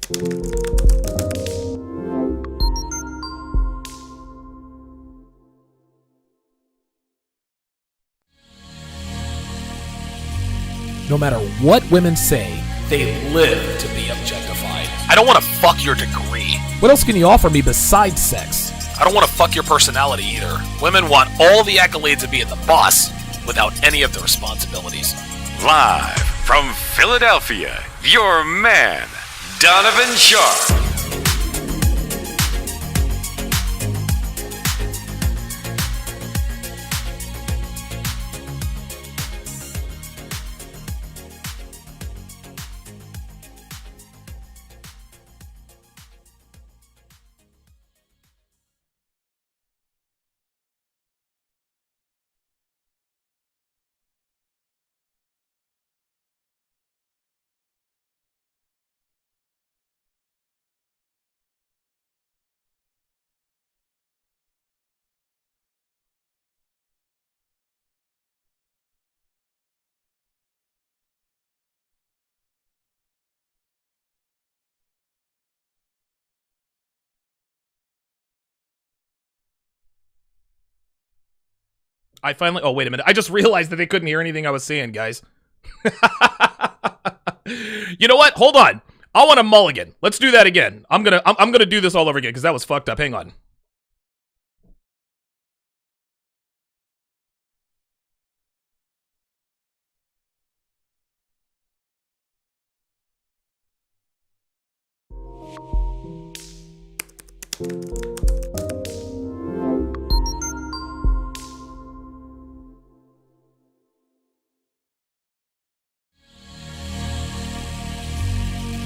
No matter what women say, they live to be objectified. I don't want to fuck your degree. What else can you offer me besides sex? I don't want to fuck your personality either. Women want all the accolades of being the boss without any of the responsibilities. Live from Philadelphia, your man, Donovan Sharp. Oh, wait a minute. I just realized that they couldn't hear anything I was saying, guys. You know what? Hold on. I want a mulligan. Let's do that again. I'm gonna do this all over again because that was fucked up. Hang on.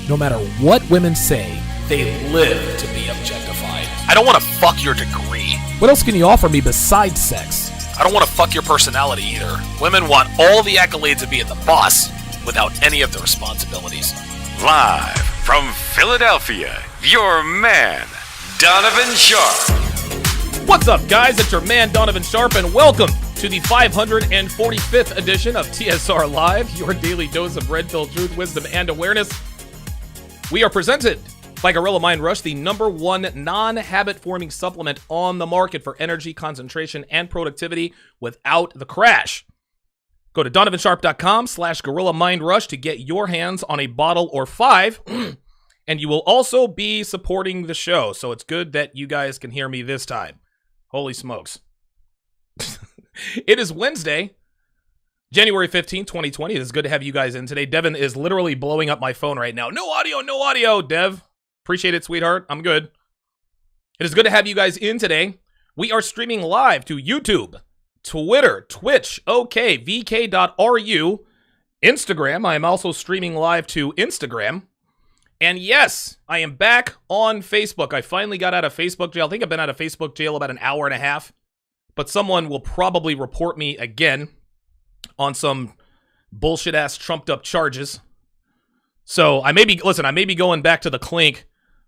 No matter what women say, they live to be objectified. I don't want to fuck your degree. What else can you offer me besides sex? I don't want to fuck your personality either. Women want all the accolades of being the boss without any of the responsibilities. Live from Philadelphia, your man, Donovan Sharp. What's up, guys? It's your man, Donovan Sharp, and welcome to the 545th edition of TSR Live, your daily dose of red-pill truth, wisdom, and awareness. We are presented by Gorilla Mind Rush, the #1 non-habit-forming supplement on the market for energy, concentration, and productivity without the crash. Go to donovansharp.com/Gorilla Mind Rush to get your hands on a bottle or 5, and you will also be supporting the show, so it's good that you guys can hear me this time. Holy smokes. It is Wednesday, January 15th, 2020. It is good to have you guys in today. Devin is literally blowing up my phone right now. No audio, Dev. Appreciate it, sweetheart. I'm good. It is good to have you guys in today. We are streaming live to YouTube, Twitter, Twitch, OK, VK.RU, Instagram. I am also streaming live to Instagram. And yes, I am back on Facebook. I finally got out of Facebook jail. I think I've been out of Facebook jail about an hour and a half. But someone will probably report me again on some bullshit-ass trumped-up charges. So I may be going back to the clink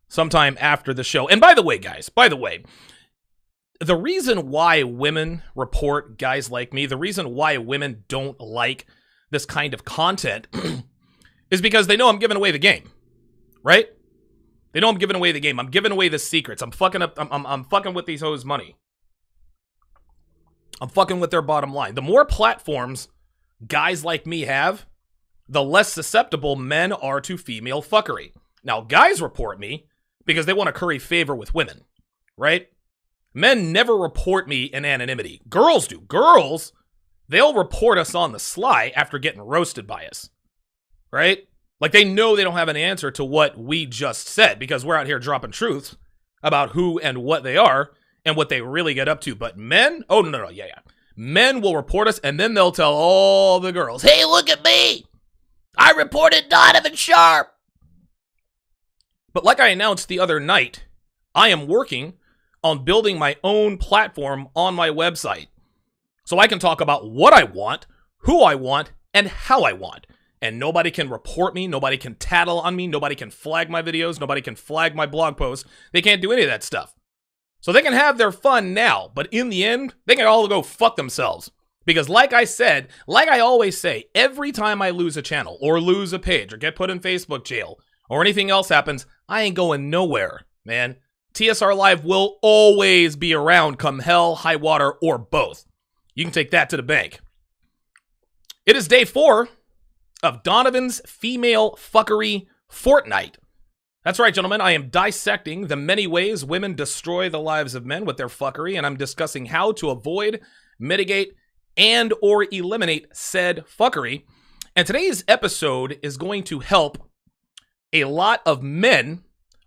sometime after the show. And by the way, guys, the reason why women report guys like me, the reason why women don't like this kind of content is because they know I'm giving away the game, right? They know I'm giving away the game. I'm giving away the secrets. I'm fucking with these hoes' money. I'm fucking with their bottom line. The more platforms guys like me have, the less susceptible men are to female fuckery. Now, guys report me because they want to curry favor with women, right? Men never report me in anonymity. Girls do. Girls, they'll report us on the sly after getting roasted by us, right? Like, they know they don't have an answer to what we just said because we're out here dropping truths about who and what they are and what they really get up to. But men, oh, no, yeah. Men will report us, and then they'll tell all the girls, hey, look at me. I reported Donovan Sharp. But like I announced the other night, I am working on building my own platform on my website. So I can talk about what I want, who I want, and how I want. And nobody can report me, nobody can tattle on me, nobody can flag my videos, nobody can flag my blog posts. They can't do any of that stuff. So they can have their fun now, but in the end, they can all go fuck themselves. Because like I always say, every time I lose a channel or lose a page or get put in Facebook jail or anything else happens, I ain't going nowhere, man. TSR Live will always be around come hell, high water, or both. You can take that to the bank. It is day 4 of Donovan's Female Fuckery Fortnight. That's right, gentlemen. I am dissecting the many ways women destroy the lives of men with their fuckery, and I'm discussing how to avoid, mitigate, and or eliminate said fuckery. And today's episode is going to help a lot of men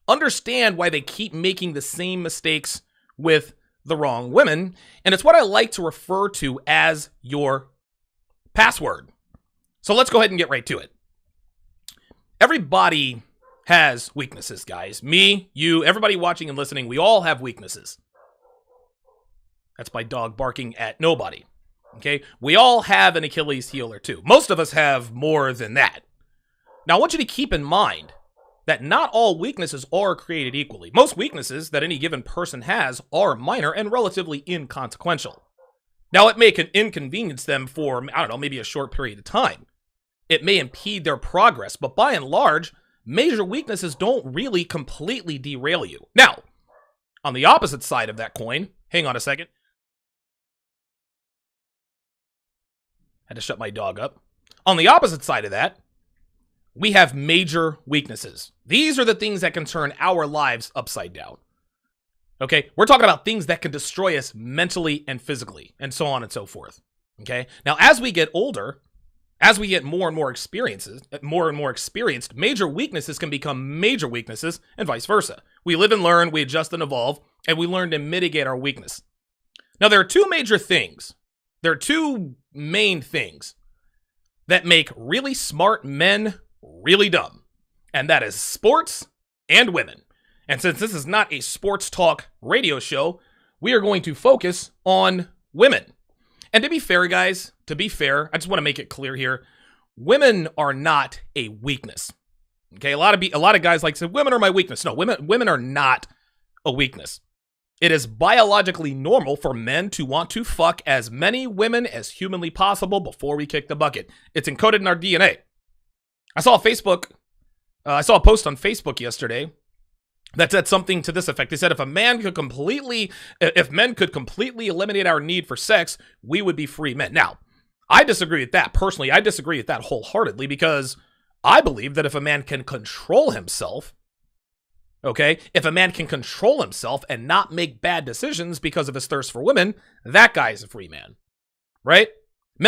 understand why they keep making the same mistakes with the wrong women. And it's what I like to refer to as your password. So let's go ahead and get right to it. Everybody has weaknesses, guys. Me, you, everybody watching and listening, we all have weaknesses. That's my dog barking at nobody. Okay? We all have an Achilles heel or two. Most of us have more than that. Now, I want you to keep in mind that not all weaknesses are created equally. Most weaknesses that any given person has are minor and relatively inconsequential. Now, it may inconvenience them for, I don't know, maybe a short period of time. It may impede their progress, but by and large, major weaknesses don't really completely derail you. Now, on the opposite side of that coin, hang on a second. Had to shut my dog up. On the opposite side of that, we have major weaknesses. These are the things that can turn our lives upside down. Okay? We're talking about things that can destroy us mentally and physically, and so on and so forth. Okay? Now, as we get older, as we get more and more experienced, major weaknesses can become major weaknesses, and vice versa. We live and learn, we adjust and evolve, and we learn to mitigate our weakness. Now, there are two major things. There are two main things that make really smart men really dumb, and that is sports and women. And since this is not a sports talk radio show, we are going to focus on women. And to be fair, guys, I just want to make it clear here, women are not a weakness. Okay, a lot of guys like to say women are my weakness. No, women are not a weakness. It is biologically normal for men to want to fuck as many women as humanly possible before we kick the bucket. It's encoded in our DNA. I saw a post on Facebook yesterday that said something to this effect. They said if men could completely eliminate our need for sex, we would be free men. Now, I disagree with that. Personally, I disagree with that wholeheartedly because I believe that if a man can control himself, okay, if a man can control himself and not make bad decisions because of his thirst for women, that guy is a free man, right? We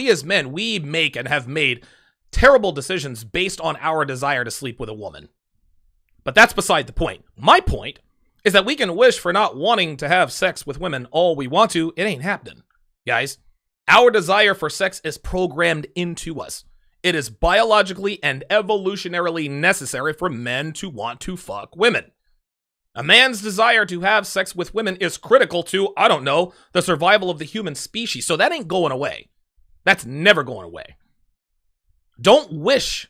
as men, we make and have made terrible decisions based on our desire to sleep with a woman. But that's beside the point. My point is that we can wish for not wanting to have sex with women all we want to. It ain't happening, guys. Our desire for sex is programmed into us. It is biologically and evolutionarily necessary for men to want to fuck women. A man's desire to have sex with women is critical to, I don't know, the survival of the human species. So that ain't going away. That's never going away. Don't wish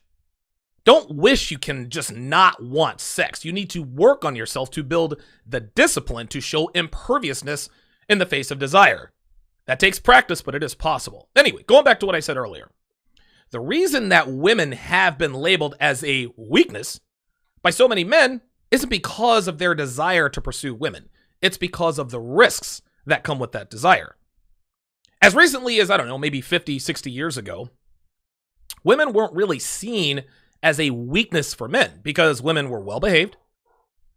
you can just not want sex. You need to work on yourself to build the discipline to show imperviousness in the face of desire. That takes practice, but it is possible. Anyway, going back to what I said earlier. The reason that women have been labeled as a weakness by so many men isn't because of their desire to pursue women. It's because of the risks that come with that desire. As recently as, I don't know, maybe 50, 60 years ago, women weren't really seen as a weakness for men because women were well-behaved,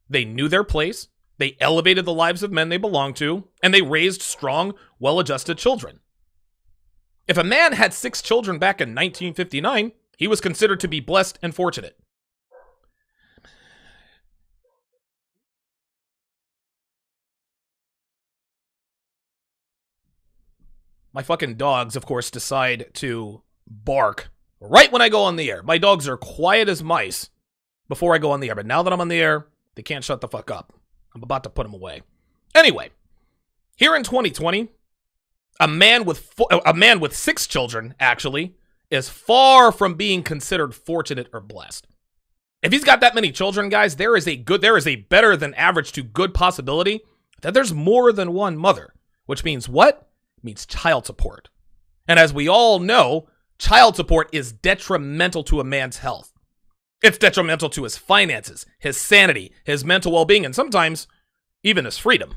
they knew their place, they elevated the lives of men they belonged to, and they raised strong, well-adjusted children. If a man had 6 children back in 1959, he was considered to be blessed and fortunate. My fucking dogs, of course, decide to bark right when I go on the air. My dogs are quiet as mice before I go on the air, but now that I'm on the air, they can't shut the fuck up. I'm about to put them away. Anyway, here in 2020, a man with 6 children, actually, is far from being considered fortunate or blessed. If he's got that many children, guys, there is a better than average to good possibility that there's more than one mother, which means what? It means child support. And as we all know, child support is detrimental to a man's health. It's detrimental to his finances, his sanity, his mental well-being, and sometimes even his freedom.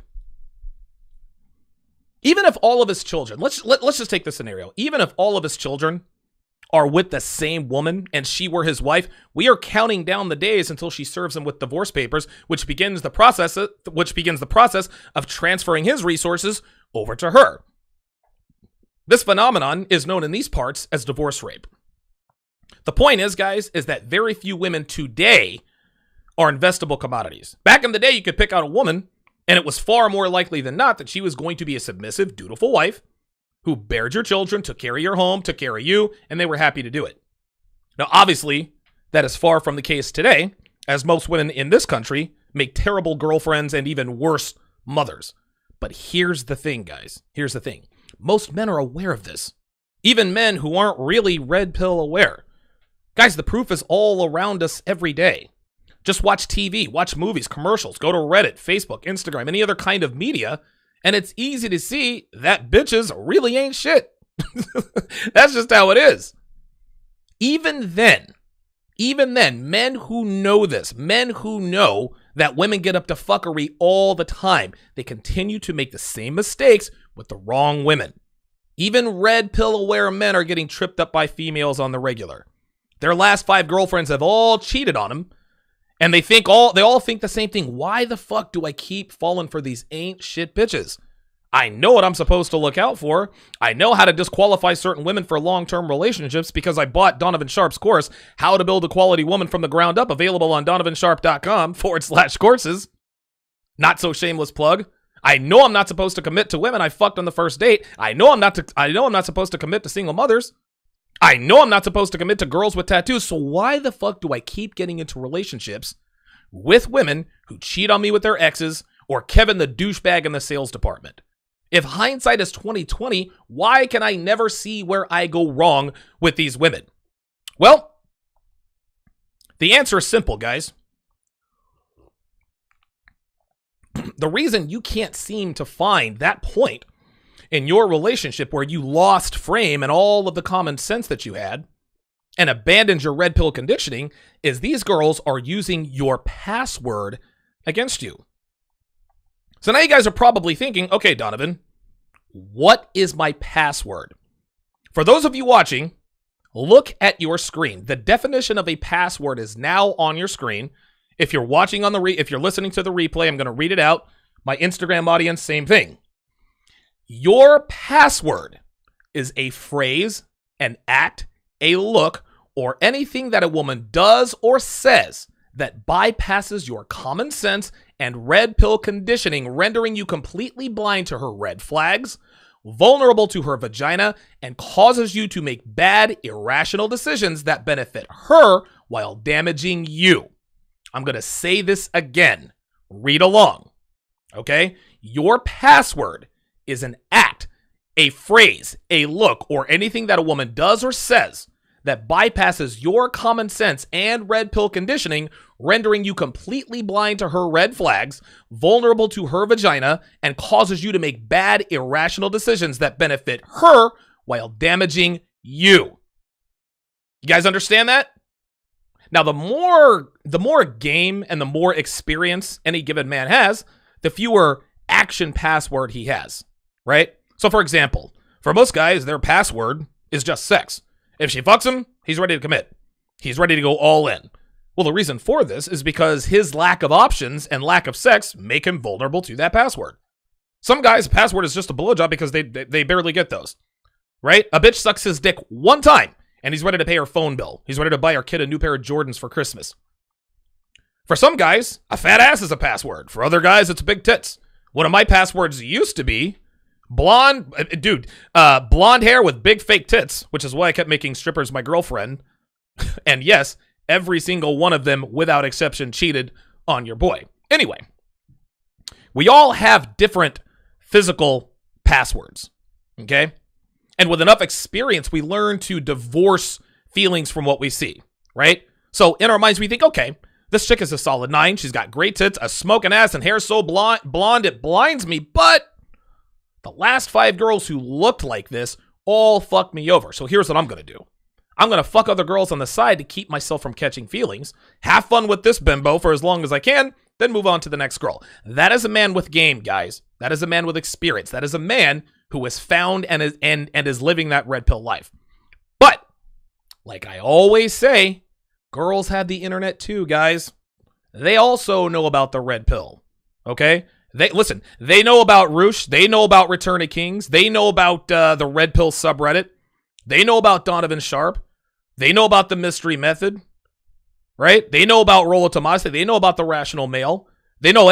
Even if all of his children, let's just take this scenario. Even if all of his children are with the same woman and she were his wife, we are counting down the days until she serves him with divorce papers, which begins the process of transferring his resources over to her. This phenomenon is known in these parts as divorce rape. The point is, guys, is that very few women today are investable commodities. Back in the day, you could pick out a woman, and it was far more likely than not that she was going to be a submissive, dutiful wife who bared your children, took care of your home, took care of you, and they were happy to do it. Now, obviously, that is far from the case today, as most women in this country make terrible girlfriends and even worse mothers. But here's the thing, guys. Here's the thing. Most men are aware of this. Even men who aren't really red pill aware. Guys, the proof is all around us every day. Just watch TV, watch movies, commercials, go to Reddit, Facebook, Instagram, any other kind of media, and it's easy to see that bitches really ain't shit. That's just how it is. Even then, men who know this, men who know that women get up to fuckery all the time, they continue to make the same mistakes with the wrong women. Even red pill aware men are getting tripped up by females on the regular. Their last 5 girlfriends have all cheated on them, and they all think the same thing. Why the fuck do I keep falling for these ain't shit bitches? I know what I'm supposed to look out for. I know how to disqualify certain women for long-term relationships because I bought Donovan Sharp's course, How to Build a Quality Woman from the Ground Up, available on donovansharp.com/courses. Not so shameless plug. I know I'm not supposed to commit to women I fucked on the first date. I know I'm not supposed to commit to single mothers. I know I'm not supposed to commit to girls with tattoos, so why the fuck do I keep getting into relationships with women who cheat on me with their exes or Kevin the douchebag in the sales department? If hindsight is 20/20, why can I never see where I go wrong with these women? Well, the answer is simple, guys. The reason you can't seem to find that point in your relationship where you lost frame and all of the common sense that you had and abandoned your red pill conditioning is these girls are using your password against you. So now you guys are probably thinking, okay, Donovan, what is my password? For those of you watching, look at your screen. The definition of a password is now on your screen. If you're watching on if you're listening to the replay, I'm going to read it out. My Instagram audience, same thing. Your password is a phrase, an act, a look, or anything that a woman does or says that bypasses your common sense and red pill conditioning, rendering you completely blind to her red flags, vulnerable to her vagina, and causes you to make bad, irrational decisions that benefit her while damaging you. I'm going to say this again. Read along. Okay? Your password is an act, a phrase, a look, or anything that a woman does or says that bypasses your common sense and red pill conditioning, rendering you completely blind to her red flags, vulnerable to her vagina, and causes you to make bad, irrational decisions that benefit her while damaging you. You guys understand that? Now, the more game and the more experience any given man has, the fewer action password he has, right? So, for example, for most guys, their password is just sex. If she fucks him, he's ready to commit. He's ready to go all in. Well, the reason for this is because his lack of options and lack of sex make him vulnerable to that password. Some guys' password is just a blowjob because they barely get those, right? A bitch sucks his dick one time, and he's ready to pay her phone bill. He's ready to buy our kid a new pair of Jordans for Christmas. For some guys, a fat ass is a password. For other guys, it's big tits. One of my passwords used to be blonde hair with big fake tits, which is why I kept making strippers my girlfriend. And yes, every single one of them, without exception, cheated on your boy. Anyway, we all have different physical passwords, okay? And with enough experience, we learn to divorce feelings from what we see, right? So in our minds, we think, okay, this chick is a solid 9. She's got great tits, a smoking ass, and hair so blonde it blinds me. But the last 5 girls who looked like this all fucked me over. So here's what I'm going to do. I'm going to fuck other girls on the side to keep myself from catching feelings. Have fun with this bimbo for as long as I can, then move on to the next girl. That is a man with game, guys. That is a man with experience. That is a man who has found and is living that red pill life. But, like I always say, girls have the internet too, guys. They also know about the red pill, okay? They know about Roosh. They know about Return of Kings. They know about the red pill subreddit. They know about Donovan Sharp. They know about the mystery method, right? They know about Rollo Tomasi. They know about the rational male. They know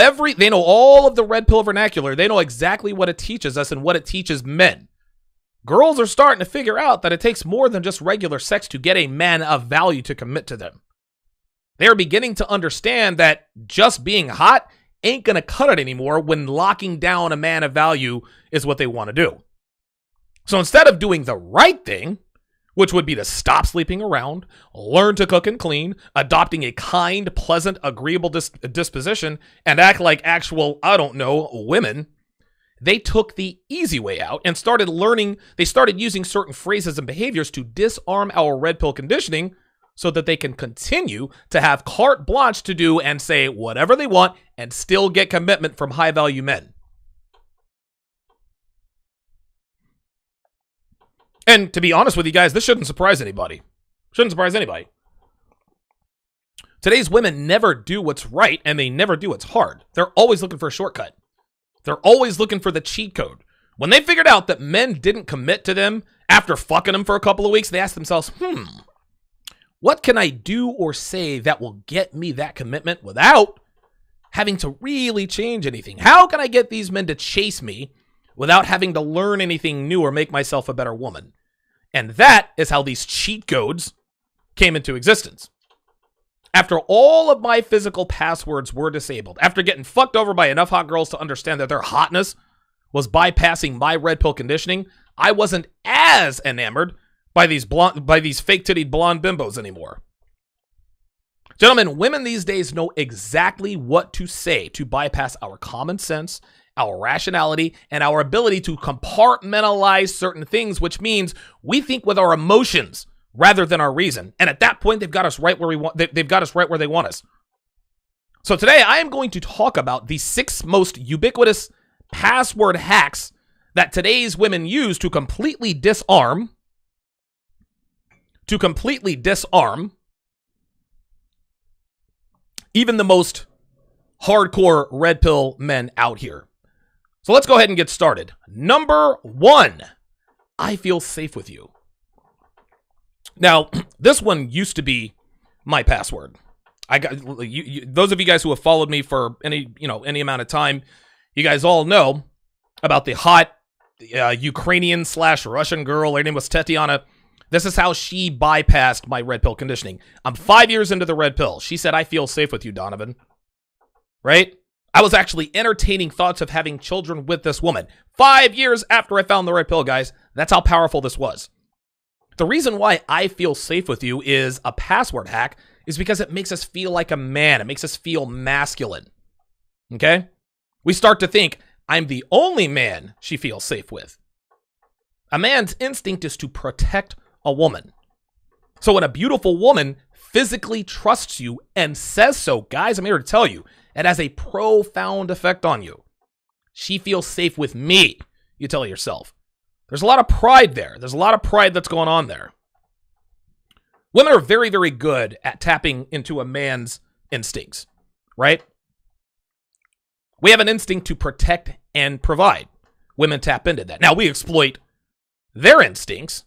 all of the red pill vernacular. They know exactly what it teaches us and what it teaches men. Girls are starting to figure out that it takes more than just regular sex to get a man of value to commit to them. They're beginning to understand that just being hot ain't going to cut it anymore when locking down a man of value is what they want to do. So instead of doing the right thing, which would be to stop sleeping around, learn to cook and clean, adopting a kind, pleasant, agreeable disposition, and act like actual, women, they took the easy way out and started using certain phrases and behaviors to disarm our red pill conditioning so that they can continue to have carte blanche to do and say whatever they want and still get commitment from high-value men. And to be honest with you guys, this shouldn't surprise anybody. Today's women never do what's right, and they never do what's hard. They're always looking for a shortcut. They're always looking for the cheat code. When they figured out that men didn't commit to them after fucking them for a couple of weeks, they asked themselves, what can I do or say that will get me that commitment without having to really change anything? How can I get these men to chase me without having to learn anything new or make myself a better woman? And that is how these cheat codes came into existence. After all of my physical passwords were disabled, after getting fucked over by enough hot girls to understand that their hotness was bypassing my red pill conditioning, I wasn't as enamored by these fake-tittied blonde bimbos anymore. Gentlemen, women these days know exactly what to say to bypass our common sense, our rationality, and our ability to compartmentalize certain things, which means we think with our emotions rather than our reason. And at that point, they've got us right where we want. They've got us right where they want us. So today, I am going to talk about the 6 most ubiquitous password hacks that today's women use to completely disarm even the most hardcore red pill men out here. So let's go ahead and get started. Number 1, I feel safe with you. Now, this one used to be my password. I got those of you guys who have followed me for any amount of time, you guys all know about the hot Ukrainian/Russian girl. Her name was Tetiana. This is how she bypassed my red pill conditioning. I'm 5 years into the red pill. She said, I feel safe with you, Donovan. Right? I was actually entertaining thoughts of having children with this woman. 5 years after I found the red pill, guys. That's how powerful this was. The reason why I feel safe with you is a password hack is because it makes us feel like a man. It makes us feel masculine. Okay? We start to think, I'm the only man she feels safe with. A man's instinct is to protect a woman. So when a beautiful woman physically trusts you and says so, guys, I'm here to tell you, it has a profound effect on you. She feels safe with me, you tell yourself. There's a lot of pride there. There's a lot of pride that's going on there. Women are very, very good at tapping into a man's instincts, right? We have an instinct to protect and provide. Women tap into that. Now, we exploit their instincts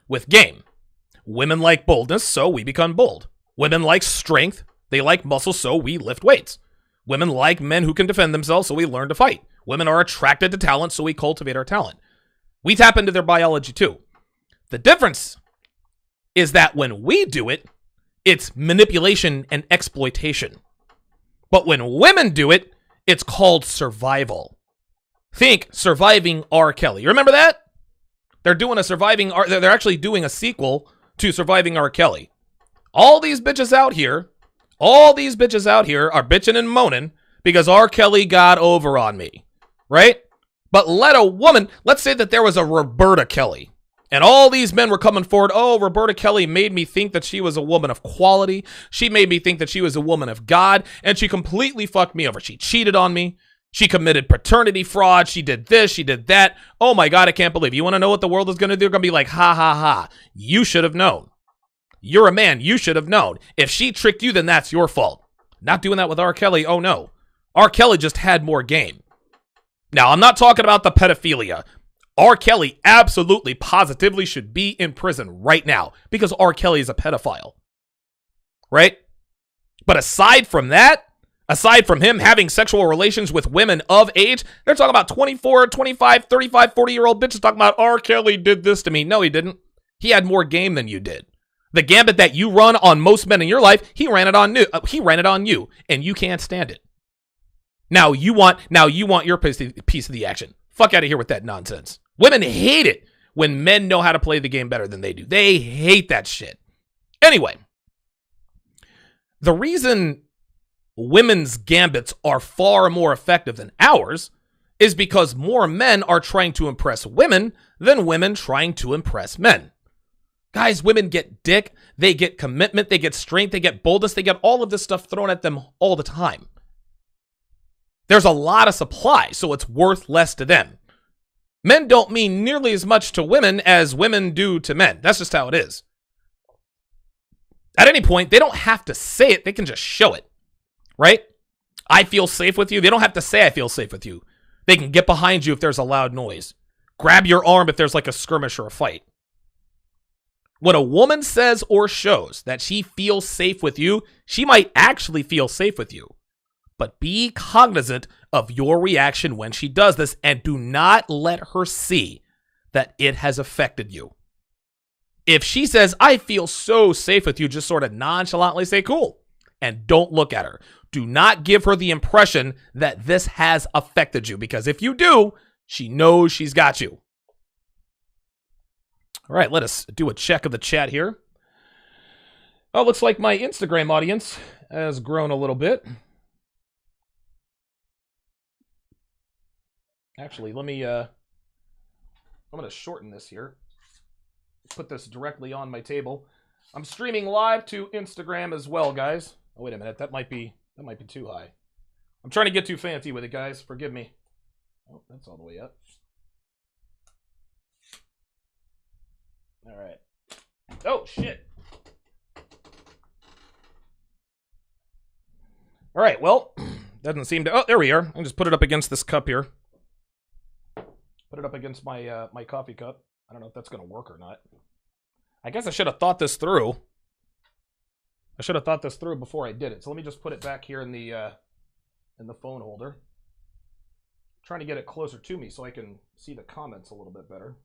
with game. Women like boldness, so we become bold. Women like strength. They like muscle, so we lift weights. Women like men who can defend themselves, so we learn to fight. Women are attracted to talent, so we cultivate our talent. We tap into their biology too. The difference is that when we do it, it's manipulation and exploitation. But when women do it, it's called survival. Think Surviving R. Kelly. You remember that? They're actually doing a sequel to Surviving R. Kelly. All these bitches out here are bitching and moaning because R. Kelly got over on me, right? But let's say that there was a Roberta Kelly, And all these men were coming forward. Oh, Roberta Kelly made me think that she was a woman of quality. She made me think that she was a woman of God. And she completely fucked me over. She cheated on me. She committed paternity fraud. She did this. She did that. Oh my God, I can't believe it. You want to know what the world is going to do? They're going to be like, ha, ha, ha. You should have known. You're a man. You should have known. If she tricked you, then that's your fault. Not doing that with R. Kelly. Oh no. R. Kelly just had more game. Now, I'm not talking about the pedophilia. R. Kelly absolutely, positively should be in prison right now because R. Kelly is a pedophile. Right? But aside from that, aside from him having sexual relations with women of age, they're talking about 24, 25, 35, 40-year-old bitches talking about R. Kelly did this to me. No, he didn't. He had more game than you did. The gambit that you run on most men in your life, he ran it on you, and you can't stand it. Now you want your piece of the action. Fuck out of here with that nonsense. Women hate it when men know how to play the game better than they do. They hate that shit. Anyway, the reason women's gambits are far more effective than ours is because more men are trying to impress women than women trying to impress men. Guys, women get dick, they get commitment, they get strength, they get boldness, they get all of this stuff thrown at them all the time. There's a lot of supply, so it's worth less to them. Men don't mean nearly as much to women as women do to men. That's just how it is. At any point, they don't have to say it, they can just show it. Right? I feel safe with you. They don't have to say I feel safe with you. They can get behind you if there's a loud noise. Grab your arm if there's like a skirmish or a fight. When a woman says or shows that she feels safe with you, she might actually feel safe with you. But be cognizant of your reaction when she does this and do not let her see that it has affected you. If she says, I feel so safe with you, just sort of nonchalantly say, cool, and don't look at her. Do not give her the impression that this has affected you, because if you do, she knows she's got you. All right, let us do a check of the chat here. Oh, looks like my Instagram audience has grown a little bit. Actually, let me, I'm going to shorten this here. Put this directly on my table. I'm streaming live to Instagram as well, guys. Oh, wait a minute. That might be too high. I'm trying to get too fancy with it, guys. Forgive me. Oh, that's all the way up. All right. Oh, shit. All right, well, doesn't seem to... Oh, there we are. I'll just put it up against this cup here. Put it up against my my coffee cup. I don't know if that's going to work or not. I guess I should have thought this through. I should have thought this through before I did it. So let me just put it back here in the phone holder. I'm trying to get it closer to me so I can see the comments a little bit better.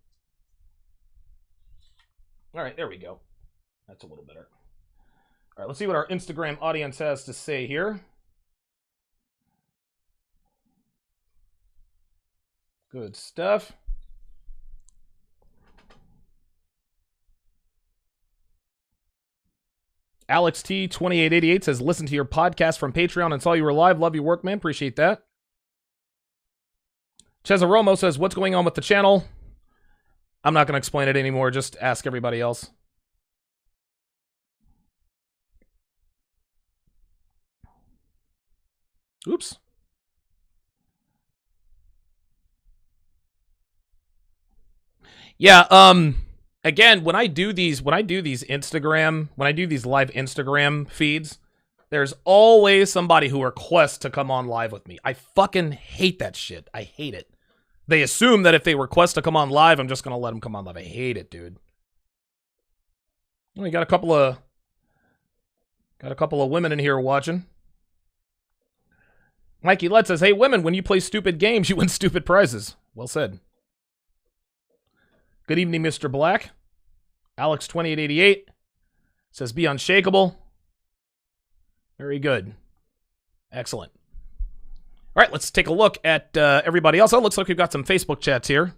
All right, there we go. That's a little better. All right, let's see what our Instagram audience has to say here. Good stuff. Alex T 2888 says, listen to your podcast from Patreon and saw you were live. Love your work, man. Appreciate that. Cesaromo says, what's going on with the channel? I'm not going to explain it anymore. Just ask everybody else. Oops. Yeah, again, when I do these live Instagram feeds, there's always somebody who requests to come on live with me. I fucking hate that shit. I hate it. They assume that if they request to come on live, I'm just going to let them come on live. I hate it, dude. We got a couple of women in here watching. Mikey Lett says, hey, women, when you play stupid games, you win stupid prizes. Well said. Good evening, Mr. Black. Alex2888 says, be unshakable. Very good. Excellent. All right, let's take a look at everybody else. Oh, looks like we've got some Facebook chats here.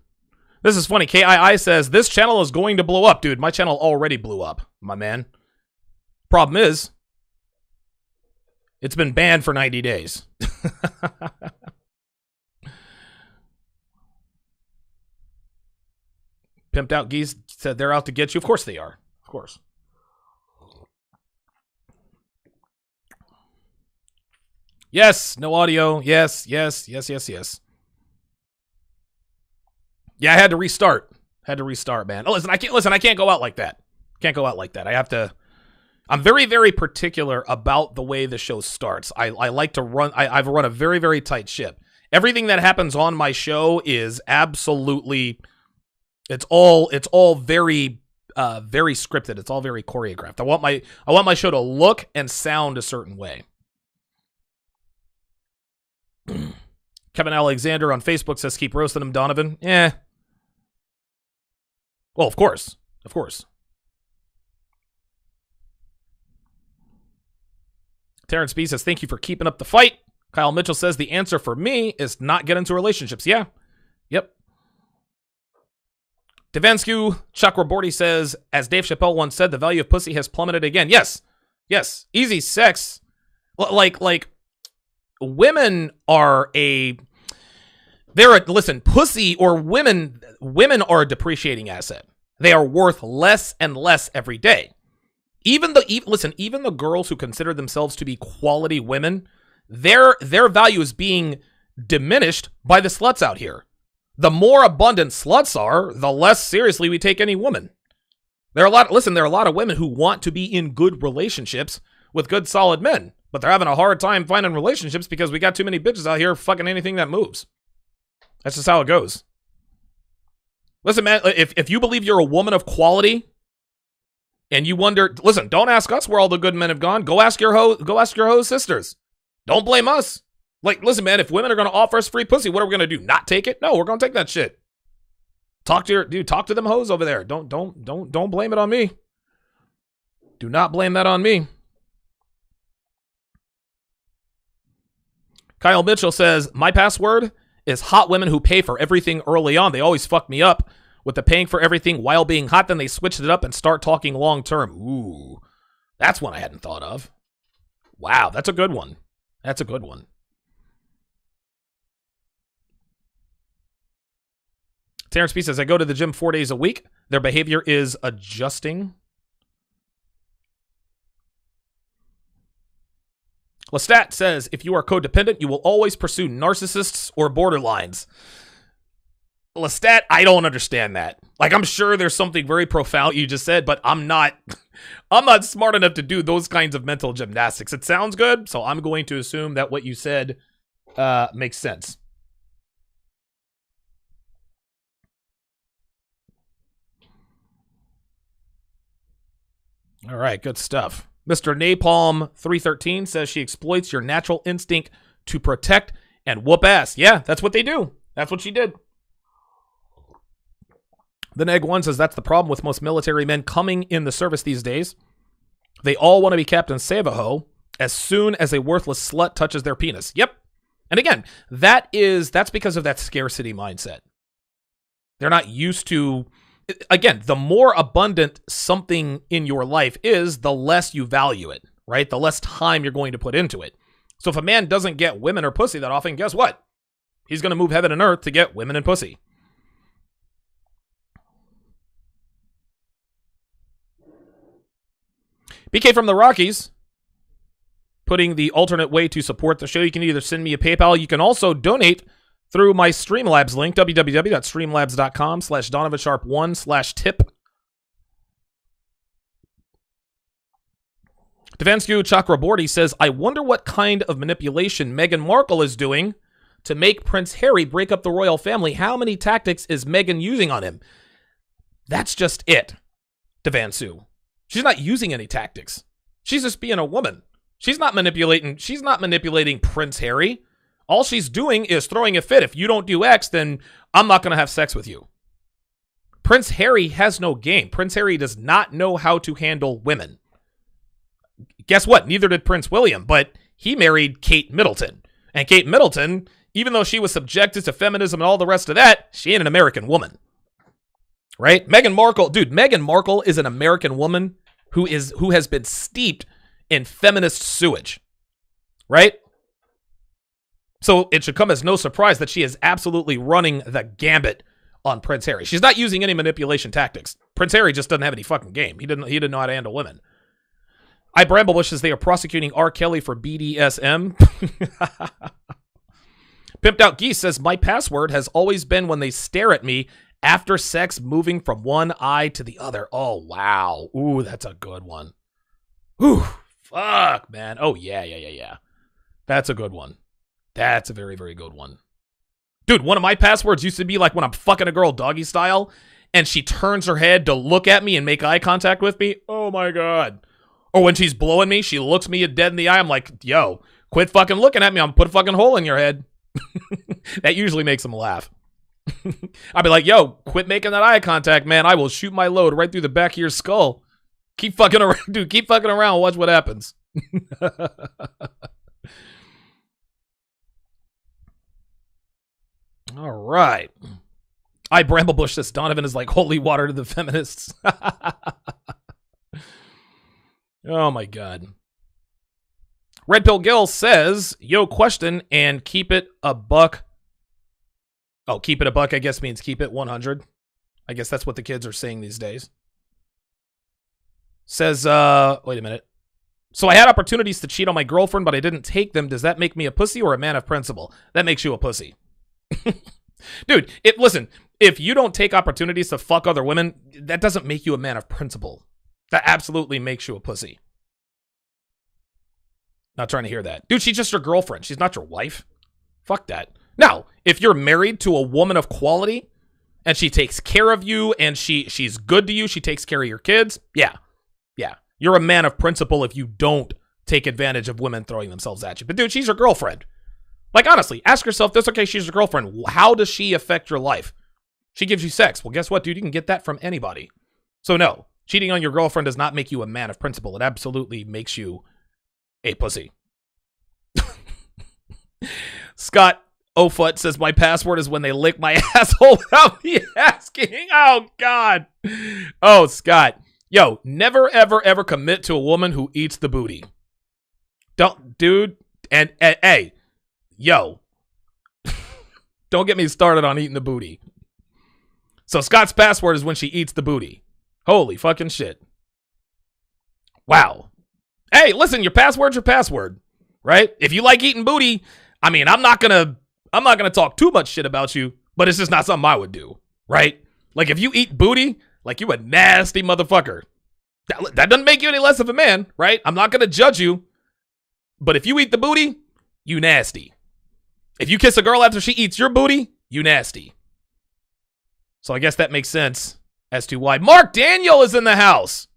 This is funny. KII says, this channel is going to blow up. Dude, my channel already blew up, my man. Problem is, it's been banned for 90 days. Pimped out geese said they're out to get you. Of course they are. Of course. Yes, no audio. Yes. Yeah, I had to restart. Man. Oh, listen, I can't go out like that. I have to. I'm very, very particular about the way the show starts. I like to run. I've run a very, very tight ship. Everything that happens on my show is absolutely. It's all very, very scripted. It's all very choreographed. I want my show to look and sound a certain way. Kevin Alexander on Facebook says, keep roasting him, Donovan. Yeah. Well, of course. Terrence B says, thank you for keeping up the fight. Kyle Mitchell says, the answer for me is not get into relationships. Yeah. Yep. Devansky Chakraborty says, as Dave Chappelle once said, the value of pussy has plummeted again. Yes. Easy sex. Like, women are listen, pussy or women are a depreciating asset. They are worth less and less every day. Even the girls who consider themselves to be quality women, their value is being diminished by the sluts out here. The more abundant sluts are, the less seriously we take any woman. There are a lot of women who want to be in good relationships with good solid men, but they're having a hard time finding relationships because we got too many bitches out here fucking anything that moves. That's just how it goes. Listen, man, if you believe you're a woman of quality and you wonder, listen, don't ask us where all the good men have gone. Go ask your hoes sisters. Don't blame us. Like, listen, man, if women are going to offer us free pussy, what are we going to do? Not take it? No, we're going to take that shit. Talk to them hoes over there. Don't blame it on me. Do not blame that on me. Kyle Mitchell says, my password is hot women who pay for everything early on. They always fuck me up with the paying for everything while being hot. Then they switched it up and start talking long term. Ooh, that's one I hadn't thought of. Wow, that's a good one. Terrence B says, I go to the gym 4 days a week. Their behavior is adjusting. Lestat says, if you are codependent, you will always pursue narcissists or borderlines. Lestat, I don't understand that. Like, I'm sure there's something very profound you just said, but I'm not smart enough to do those kinds of mental gymnastics. It sounds good, so I'm going to assume that what you said makes sense. All right, good stuff. Mr. Napalm 313 says she exploits your natural instinct to protect and whoop ass. Yeah, that's what they do. That's what she did. The Neg 1 says that's the problem with most military men coming in the service these days. They all want to be Captain Save-A-Ho as soon as a worthless slut touches their penis. Yep. And again, that's because of that scarcity mindset. They're not used to... Again, the more abundant something in your life is, the less you value it, right? The less time you're going to put into it. So if a man doesn't get women or pussy that often, guess what? He's going to move heaven and earth to get women and pussy. BK from the Rockies, putting the alternate way to support the show. You can either send me a PayPal. You can also donate through my Streamlabs link, www.streamlabs.com/DonovanSharp1/tip. Devansky Chakraborty says, I wonder what kind of manipulation Meghan Markle is doing to make Prince Harry break up the royal family. How many tactics is Meghan using on him? That's just it, Devansky. She's not using any tactics. She's just being a woman. She's not manipulating Prince Harry. All she's doing is throwing a fit. If you don't do X, then I'm not going to have sex with you. Prince Harry has no game. Prince Harry does not know how to handle women. Guess what? Neither did Prince William, but he married Kate Middleton. And Kate Middleton, even though she was subjected to feminism and all the rest of that, she ain't an American woman. Right? Meghan Markle is an American woman who has been steeped in feminist sewage. Right? So it should come as no surprise that she is absolutely running the gambit on Prince Harry. She's not using any manipulation tactics. Prince Harry just doesn't have any fucking game. He didn't know how to handle women. I Bramblebush says they are prosecuting R. Kelly for BDSM. Pimped Out Geese says my password has always been when they stare at me after sex, moving from one eye to the other. Oh, wow. Ooh, that's a good one. Ooh, fuck, man. Oh, yeah. That's a good one. That's a very, very good one. Dude, one of my passwords used to be like when I'm fucking a girl doggy style and she turns her head to look at me and make eye contact with me. Oh, my God. Or when she's blowing me, she looks me dead in the eye. I'm like, yo, quit fucking looking at me. I'm gonna put a fucking hole in your head. That usually makes them laugh. I'd be like, yo, quit making that eye contact, man. I will shoot my load right through the back of your skull. Keep fucking around, dude. Keep fucking around. Watch what happens. All right. I Bramblebush says Donovan is like holy water to the feminists. Oh my God. Red Pill Gill says, yo, question and keep it a buck. Oh, keep it a buck, I guess means keep it 100. I guess that's what the kids are saying these days. Says, wait a minute. So I had opportunities to cheat on my girlfriend, but I didn't take them. Does that make me a pussy or a man of principle? That makes you a pussy. Dude, listen, if you don't take opportunities to fuck other women, that doesn't make you a man of principle. That absolutely makes you a pussy. Not trying to hear that. Dude, she's just your girlfriend. She's not your wife. Fuck that. Now, if you're married to a woman of quality and she takes care of you and she's good to you, she takes care of your kids, yeah. You're a man of principle if you don't take advantage of women throwing themselves at you. But dude, she's your girlfriend. Like, honestly, ask yourself this. Okay, she's your girlfriend. How does she affect your life? She gives you sex. Well, guess what, dude? You can get that from anybody. So no, cheating on your girlfriend does not make you a man of principle. It absolutely makes you a pussy. Scott Ofoot says my password is when they lick my asshole without me asking. Oh, God. Oh, Scott. Yo, never, ever, ever commit to a woman who eats the booty. Don't, dude. And hey, yo. Don't get me started on eating the booty. So Scott's password is when she eats the booty. Holy fucking shit. Wow. Hey, listen, your password's your password, right? If you like eating booty, I mean, I'm not gonna talk too much shit about you, but it's just not something I would do, right? Like, if you eat booty, like, you a nasty motherfucker. That doesn't make you any less of a man, right? I'm not gonna judge you, but if you eat the booty, you nasty. If you kiss a girl after she eats your booty, you nasty. So I guess that makes sense as to why Mark Daniel is in the house.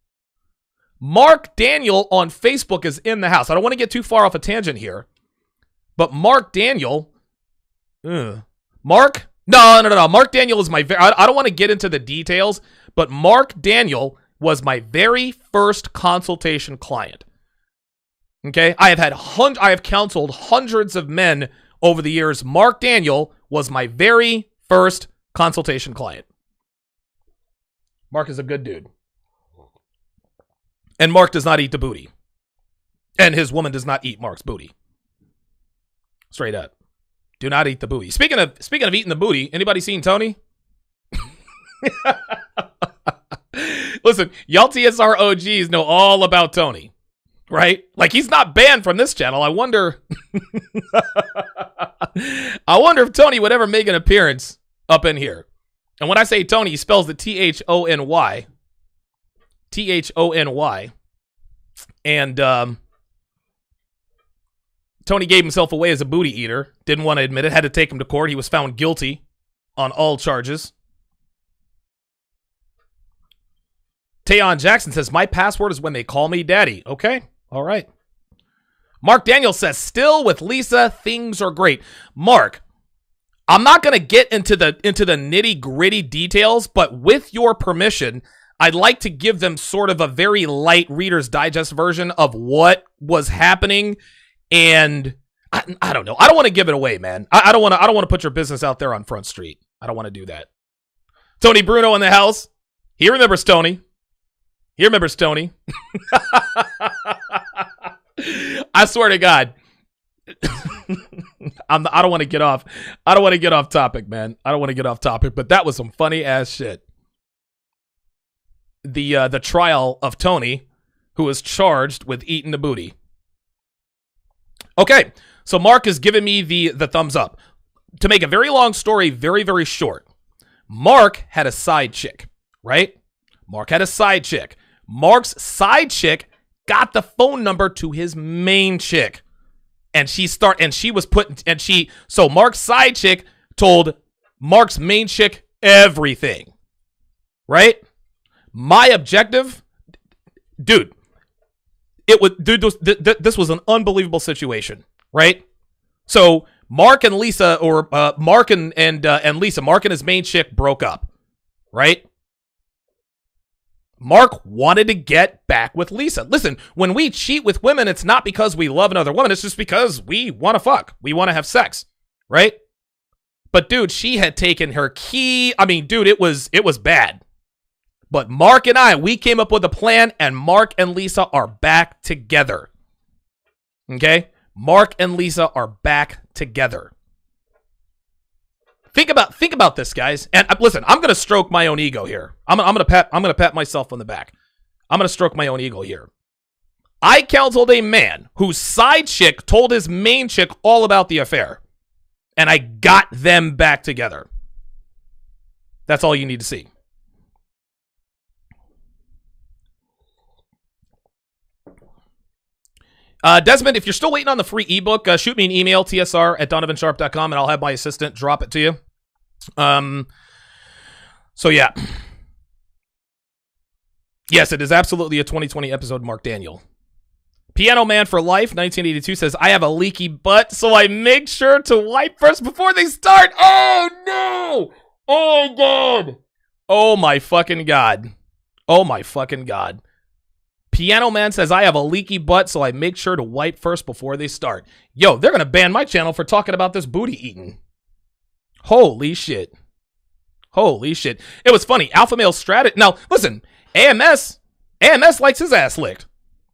Mark Daniel on Facebook is in the house. I don't want to get too far off a tangent here, but Mark Daniel, Mark? No. Mark Daniel is I don't want to get into the details, but Mark Daniel was my very first consultation client. Okay? I have counseled hundreds of men over the years. Mark Daniel was my very first consultation client. Mark is a good dude. And Mark does not eat the booty. And his woman does not eat Mark's booty. Straight up. Do not eat the booty. Speaking of eating the booty, anybody seen Tony? Listen, y'all TSR OGs know all about Tony, right? Like, he's not banned from this channel. I wonder if Tony would ever make an appearance up in here. And when I say Tony, he spells it Thony. Thony. And Tony gave himself away as a booty eater. Didn't want to admit it. Had to take him to court. He was found guilty on all charges. Tayon Jackson says, my password is when they call me daddy. Okay. All right. Mark Daniel says, still with Lisa, things are great. Mark, I'm not going to get into the nitty gritty details, but with your permission, I'd like to give them sort of a very light Reader's Digest version of what was happening. And I don't know. I don't want to give it away, man. I don't want to put your business out there on Front Street. I don't want to do that. Tony Bruno in the house. He remembers Tony. I swear to God. I don't want to get off. I don't want to get off topic, man. I don't want to get off topic, but that was some funny ass shit. The trial of Tony, who was charged with eating the booty. Okay, so Mark is giving me the thumbs up. To make a very long story very, very short, Mark had a side chick, right? Mark had a side chick. Mark's side chick got the phone number to his main chick. So Mark's side chick told Mark's main chick everything, right? My objective, dude, this was an unbelievable situation, right? So Mark and Lisa, or Mark and Lisa, Mark and his main chick broke up, right? Mark wanted to get back with Lisa. Listen, when we cheat with women, it's not because we love another woman. It's just because we want to fuck. We want to have sex, right? But dude, she had taken her key. I mean, dude, it was bad. But Mark and we came up with a plan, and Mark and Lisa are back together. Okay? Mark and Lisa are back together. Think about this, guys. And listen, I'm gonna stroke my own ego here. I'm gonna pat myself on the back. I'm gonna stroke my own ego here. I counseled a man whose side chick told his main chick all about the affair, and I got them back together. That's all you need to see. Desmond, if you're still waiting on the free ebook, shoot me an email, tsr@donovansharp.com, and I'll have my assistant drop it to you. So yeah. Yes, it is absolutely a 2020 episode, Mark Daniel. Piano Man for Life, 1982 says, I have a leaky butt, so I make sure to wipe first before they start. Oh, no! Oh, God! Oh, my fucking God. Oh, my fucking God. Piano Man says, I have a leaky butt, so I make sure to wipe first before they start. Yo, they're going to ban my channel for talking about this booty eating. Holy shit. Holy shit. It was funny. Alpha Male Strategy. Now, listen, AMS likes his ass licked,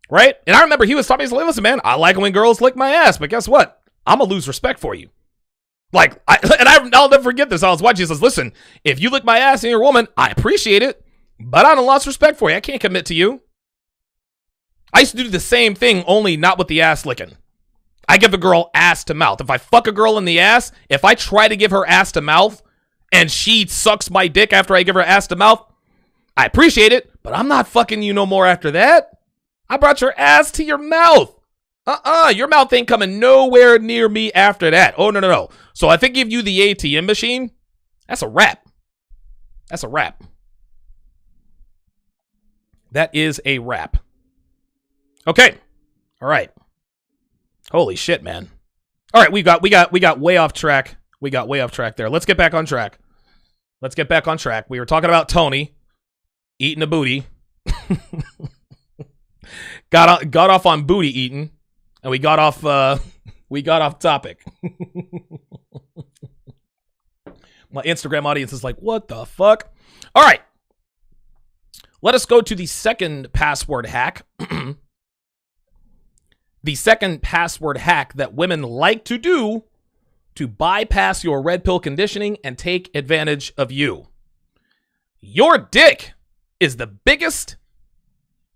right? And I remember he was talking, he's like, listen, man, I like when girls lick my ass, but guess what? I'm going to lose respect for you. Like, I'll never forget this. I was watching, he says, listen, if you lick my ass and you're a woman, I appreciate it, but I don't lost respect for you. I can't commit to you. I used to do the same thing, only not with the ass licking. I give a girl ass to mouth. If I fuck a girl in the ass, if I try to give her ass to mouth and she sucks my dick after I give her ass to mouth, I appreciate it, but I'm not fucking you no more after that. I brought your ass to your mouth. Your mouth ain't coming nowhere near me after that. Oh, no. So if I give you the ATM machine, that's a wrap. That's a wrap. That is a wrap. Okay. All right. Holy shit, man. All right, we got way off track. We got way off track there. Let's get back on track. We were talking about Tony eating a booty. got off on booty eating, and we got off topic. My Instagram audience is like, what the fuck? All right. Let us go to the second password hack. The second password hack that women like to do to bypass your red pill conditioning and take advantage of you. Your dick is the biggest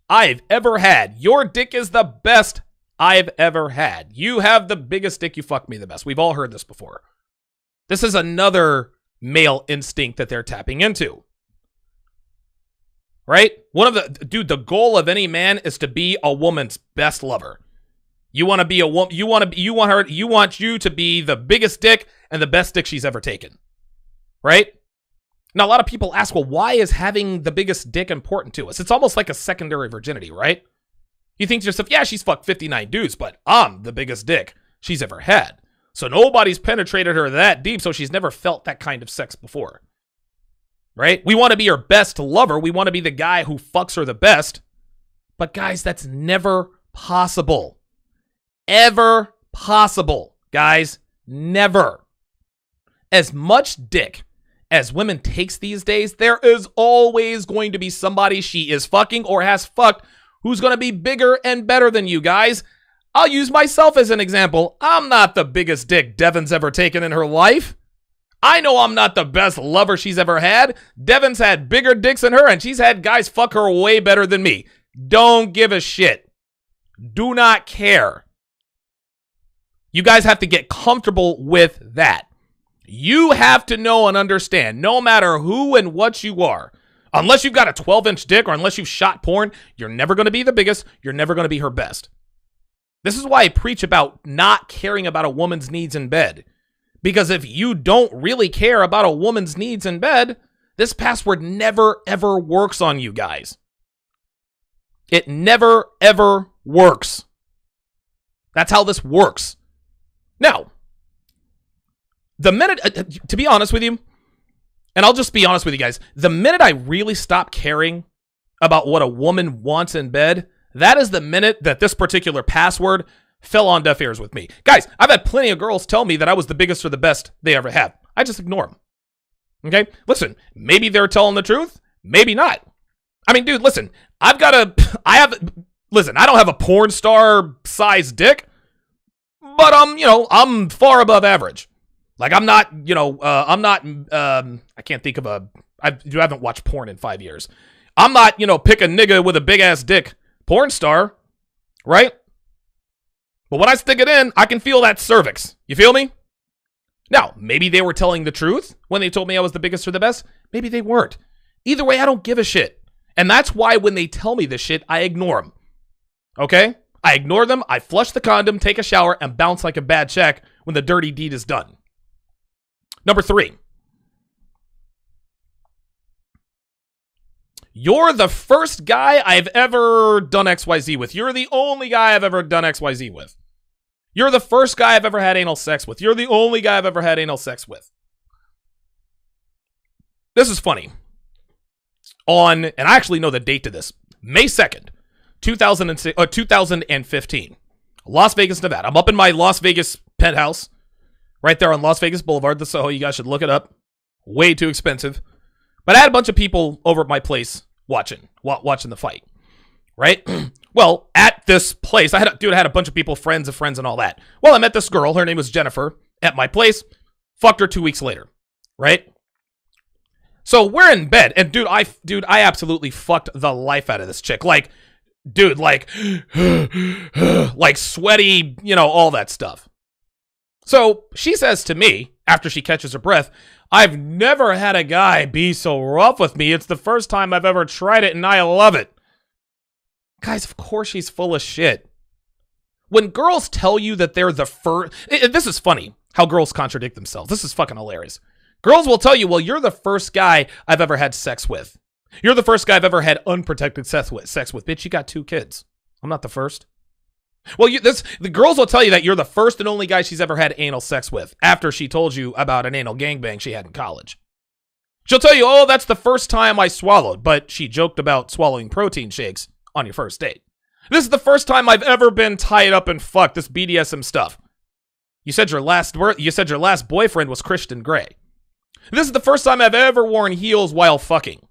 I've ever had. Your dick is the best I've ever had. You have the biggest dick, you fuck me the best. We've all heard this before. This is another male instinct that they're tapping into. Right? The goal of any man is to be a woman's best lover. You want to be a woman. You want you to be the biggest dick and the best dick she's ever taken. Right? Now, a lot of people ask, well, why is having the biggest dick important to us? It's almost like a secondary virginity, right? You think to yourself, yeah, she's fucked 59 dudes, but I'm the biggest dick she's ever had. So nobody's penetrated her that deep, so she's never felt that kind of sex before. Right? We want to be her best lover. We want to be the guy who fucks her the best. But guys, that's never possible. Ever possible, guys. Never. As much dick as women takes these days, there is always going to be somebody she is fucking or has fucked who's going to be bigger and better than you, guys. I'll use myself as an example. I'm not the biggest dick Devin's ever taken in her life. I know I'm not the best lover she's ever had. Devin's had bigger dicks than her, and she's had guys fuck her way better than me. Don't give a shit. Do not care. You guys have to get comfortable with that. You have to know and understand, no matter who and what you are, unless you've got a 12-inch dick or unless you've shot porn, you're never going to be the biggest. You're never going to be her best. This is why I preach about not caring about a woman's needs in bed. Because if you don't really care about a woman's needs in bed, this password never, ever works on you guys. It never, ever works. That's how this works. Now, the minute, to be honest with you, and I'll just be honest with you guys, the minute I really stop caring about what a woman wants in bed, that is the minute that this particular password fell on deaf ears with me. Guys, I've had plenty of girls tell me that I was the biggest or the best they ever had. I just ignore them. Okay? Listen, maybe they're telling the truth. Maybe not. I mean, dude, listen, I don't have a porn star size dick, but I'm far above average. Like, I'm not, I can't think of I haven't watched porn in 5 years. I'm not, pick a nigga with a big ass dick porn star, right? But when I stick it in, I can feel that cervix. You feel me? Now, maybe they were telling the truth when they told me I was the biggest or the best. Maybe they weren't. Either way, I don't give a shit. And that's why when they tell me this shit, I ignore them. Okay? I ignore them, I flush the condom, take a shower, and bounce like a bad check when the dirty deed is done. Number 3. You're the first guy I've ever done XYZ with. You're the only guy I've ever done XYZ with. You're the first guy I've ever had anal sex with. You're the only guy I've ever had anal sex with. This is funny. And I actually know the date to this, May 2nd, 2015, Las Vegas, Nevada. I'm up in my Las Vegas penthouse, right there on Las Vegas Boulevard, the Soho. You guys should look it up. Way too expensive. But I had a bunch of people over at my place watching the fight, right? Well, at this place, I had a bunch of people, friends of friends and all that. Well, I met this girl. Her name was Jennifer at my place. Fucked her 2 weeks later, right? So we're in bed, and dude, I absolutely fucked the life out of this chick. Like, dude, like sweaty, all that stuff. So she says to me, after she catches her breath, I've never had a guy be so rough with me. It's the first time I've ever tried it, and I love it. Guys, of course she's full of shit. When girls tell you that they're the first... This is funny, how girls contradict themselves. This is fucking hilarious. Girls will tell you, well, you're the first guy I've ever had sex with. You're the first guy I've ever had unprotected sex with. Bitch, you got 2 kids. I'm not the first. Well, the girls will tell you that you're the first and only guy she's ever had anal sex with after she told you about an anal gangbang she had in college. She'll tell you, oh, that's the first time I swallowed, but she joked about swallowing protein shakes on your first date. This is the first time I've ever been tied up and fucked, this BDSM stuff. You said your last boyfriend was Christian Grey. This is the first time I've ever worn heels while fucking.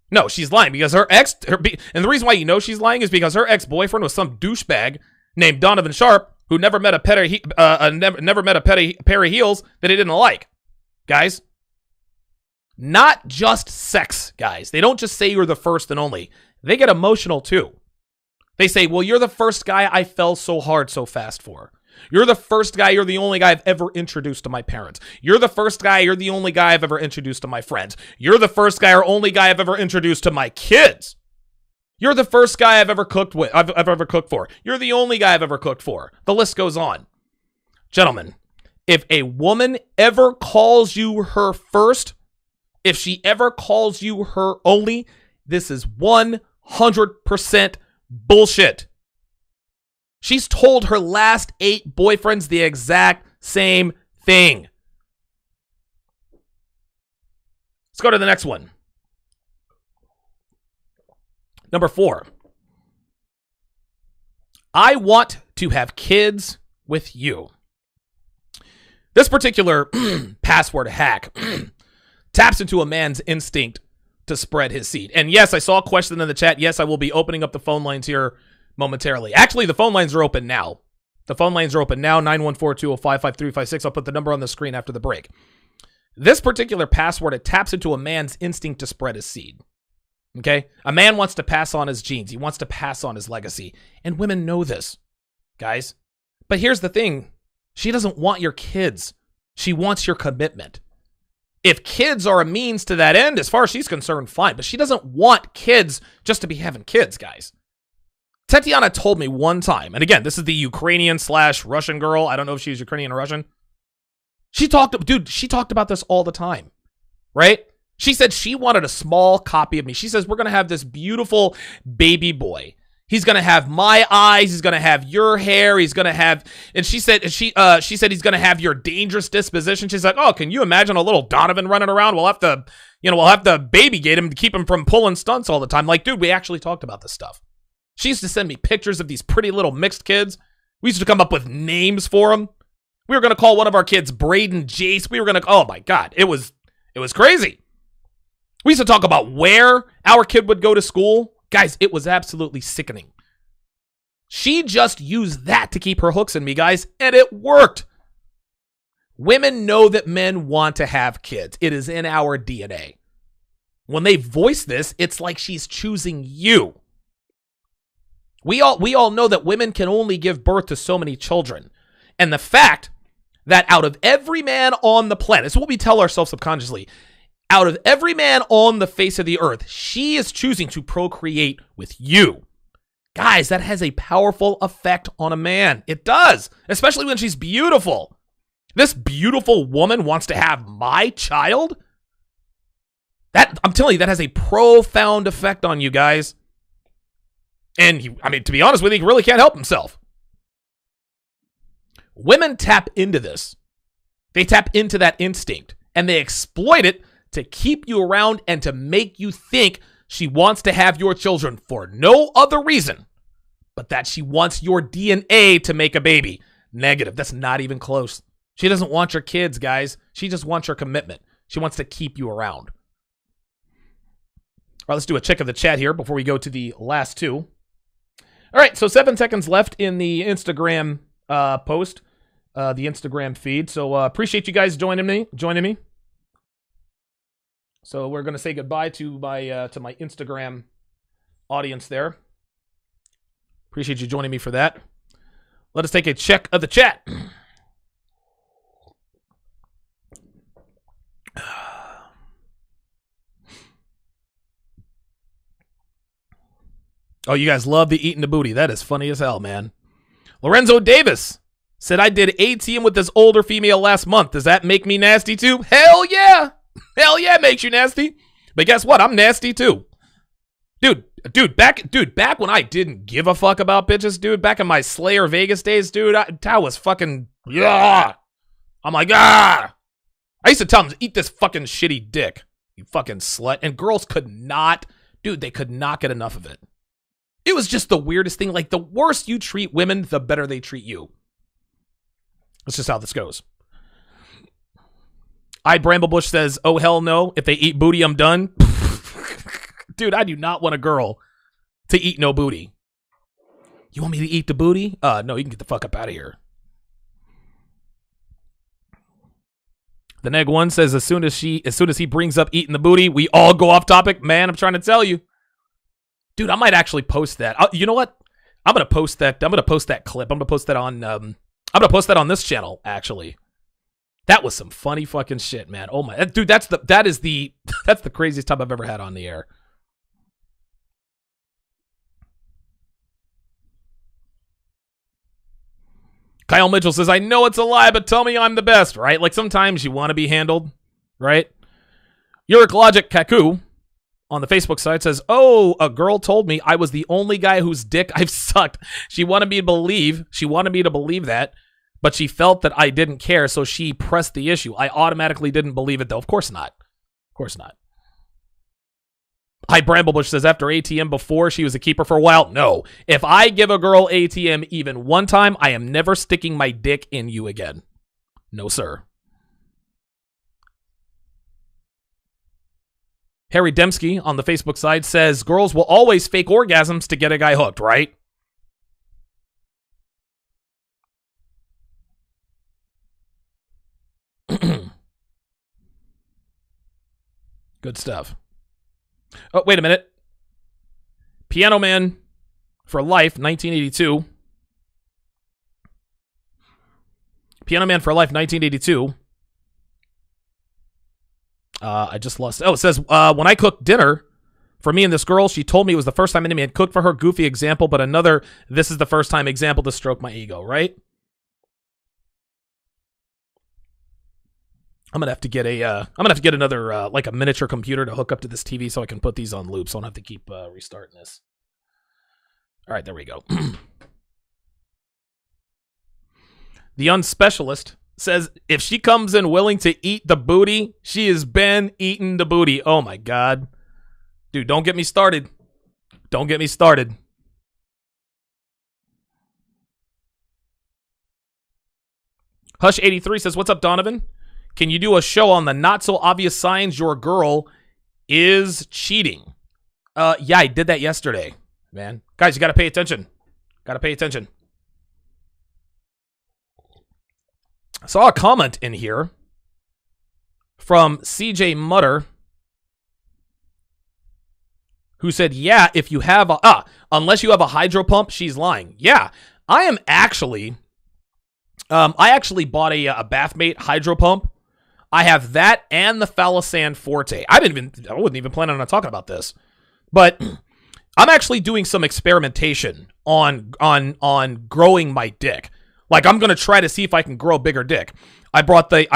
No, she's lying because and the reason why you know she's lying is because her ex-boyfriend was some douchebag named Donovan Sharp who never met a pair of heels that he didn't like. Guys, not just sex, guys. They don't just say you're the first and only. They get emotional too. They say, well, you're the first guy I fell so hard so fast for. You're the first guy, you're the only guy I've ever introduced to my parents. You're the first guy, you're the only guy I've ever introduced to my friends. You're the first guy or only guy I've ever introduced to my kids. You're the first guy I've ever cooked for. You're the only guy I've ever cooked for. The list goes on. Gentlemen, if a woman ever calls you her first, if she ever calls you her only, this is 100% bullshit. She's told her last 8 boyfriends the exact same thing. Let's go to the next one. Number 4. I want to have kids with you. This particular password hack taps into a man's instinct to spread his seed. And yes, I saw a question in the chat. Yes, I will be opening up the phone lines here momentarily. Actually, the phone lines are open now. The phone lines are open now, 914-205-5356. I'll put the number on the screen after the break. This particular password, it taps into a man's instinct to spread his seed. Okay? A man wants to pass on his genes. He wants to pass on his legacy. And women know this, guys. But here's the thing. She doesn't want your kids. She wants your commitment. If kids are a means to that end, as far as she's concerned, fine. But she doesn't want kids just to be having kids, guys. Tatiana told me one time, and again, this is the Ukrainian/Russian girl. I don't know if she was Ukrainian or Russian. She talked about this all the time, right? She said she wanted a small copy of me. She says, we're going to have this beautiful baby boy. He's going to have my eyes. He's going to have your hair. He's going to have, and she said he's going to have your dangerous disposition. She's like, oh, can you imagine a little Donovan running around? We'll have to babygate him to keep him from pulling stunts all the time. Like, dude, we actually talked about this stuff. She used to send me pictures of these pretty little mixed kids. We used to come up with names for them. We were going to call one of our kids Braden Jace. We were going to, oh my God, it was crazy. We used to talk about where our kid would go to school. Guys, it was absolutely sickening. She just used that to keep her hooks in me, guys, and it worked. Women know that men want to have kids. It is in our DNA. When they voice this, it's like she's choosing you. We all know that women can only give birth to so many children. And the fact that out of every man on the planet, this is what we tell ourselves subconsciously, out of every man on the face of the earth, she is choosing to procreate with you. Guys, that has a powerful effect on a man. It does, especially when she's beautiful. This beautiful woman wants to have my child? I'm telling you, that has a profound effect on you guys. And to be honest with you, he really can't help himself. Women tap into this. They tap into that instinct, and they exploit it to keep you around and to make you think she wants to have your children for no other reason but that she wants your DNA to make a baby. Negative. That's not even close. She doesn't want your kids, guys. She just wants your commitment. She wants to keep you around. All right, let's do a check of the chat here before we go to the last two. All right, so 7 seconds left in the Instagram post, the Instagram feed. So appreciate you guys joining me. So we're gonna say goodbye to my Instagram audience there. Appreciate you joining me for that. Let us take a check of the chat. Oh, you guys love the eating the booty. That is funny as hell, man. Lorenzo Davis said, I did ATM with this older female last month. Does that make me nasty too? Hell yeah. Hell yeah, it makes you nasty. But guess what? I'm nasty too. Dude, back when I didn't give a fuck about bitches, dude, back in my Slayer Vegas days, dude, I was fucking, yeah. I'm like, ah. I used to tell them, eat this fucking shitty dick, you fucking slut. And girls could not get enough of it. It was just the weirdest thing. Like, the worse you treat women, the better they treat you. That's just how this goes. Bramblebush says, oh, hell no. If they eat booty, I'm done. Dude, I do not want a girl to eat no booty. You want me to eat the booty? No, you can get the fuck up out of here. The Neg One says, as soon as he brings up eating the booty, we all go off topic. Man, I'm trying to tell you. Dude, I might actually post that. You know what? I'm gonna post that clip. I'm gonna post that on this channel, actually. That was some funny fucking shit, man. Oh my, dude, that's the craziest time I've ever had on the air. Kyle Mitchell says, I know it's a lie, but tell me I'm the best, right? Like, sometimes you want to be handled, right? Uric Logic Kaku on the Facebook site says, oh, a girl told me I was the only guy whose dick I've sucked. She wanted me to believe that, but she felt that I didn't care, so she pressed the issue. I automatically didn't believe it, though. Of course not. Bramblebush says, after ATM before, she was a keeper for a while. No. If I give a girl ATM even one time, I am never sticking my dick in you again. No, sir. Harry Dembski on the Facebook side says, girls will always fake orgasms to get a guy hooked, right? Good stuff. Oh, wait a minute. Piano Man for Life, 1982. Piano Man for Life, 1982. I just lost. Oh, it says, when I cooked dinner for me and this girl, she told me it was the first time anyone had cooked for her. Goofy example, but another, this is the first time example to stroke my ego, right? I'm gonna have to get another like a miniature computer to hook up to this TV so I can put these on loop, so I don't have to keep restarting this. All right, there we go. The Unspecialist says, if she comes in willing to eat the booty, she has been eating the booty. Oh my God. Dude, don't get me started. Don't get me started. Hush83 says, what's up, Donovan? Can you do a show on the not so obvious signs your girl is cheating? Yeah, I did that yesterday, man. Guys, you got to pay attention. Got to pay attention. I saw a comment in here from CJ Mutter who said, yeah, if you have unless you have a hydro pump, she's lying. Yeah, I am actually, I actually bought a Bathmate hydro pump. I have that and the Phalisan Forte. I wasn't even planning on talking about this, but I'm actually doing some experimentation on growing my dick. Like, I'm gonna try to see if I can grow a bigger dick. I bought the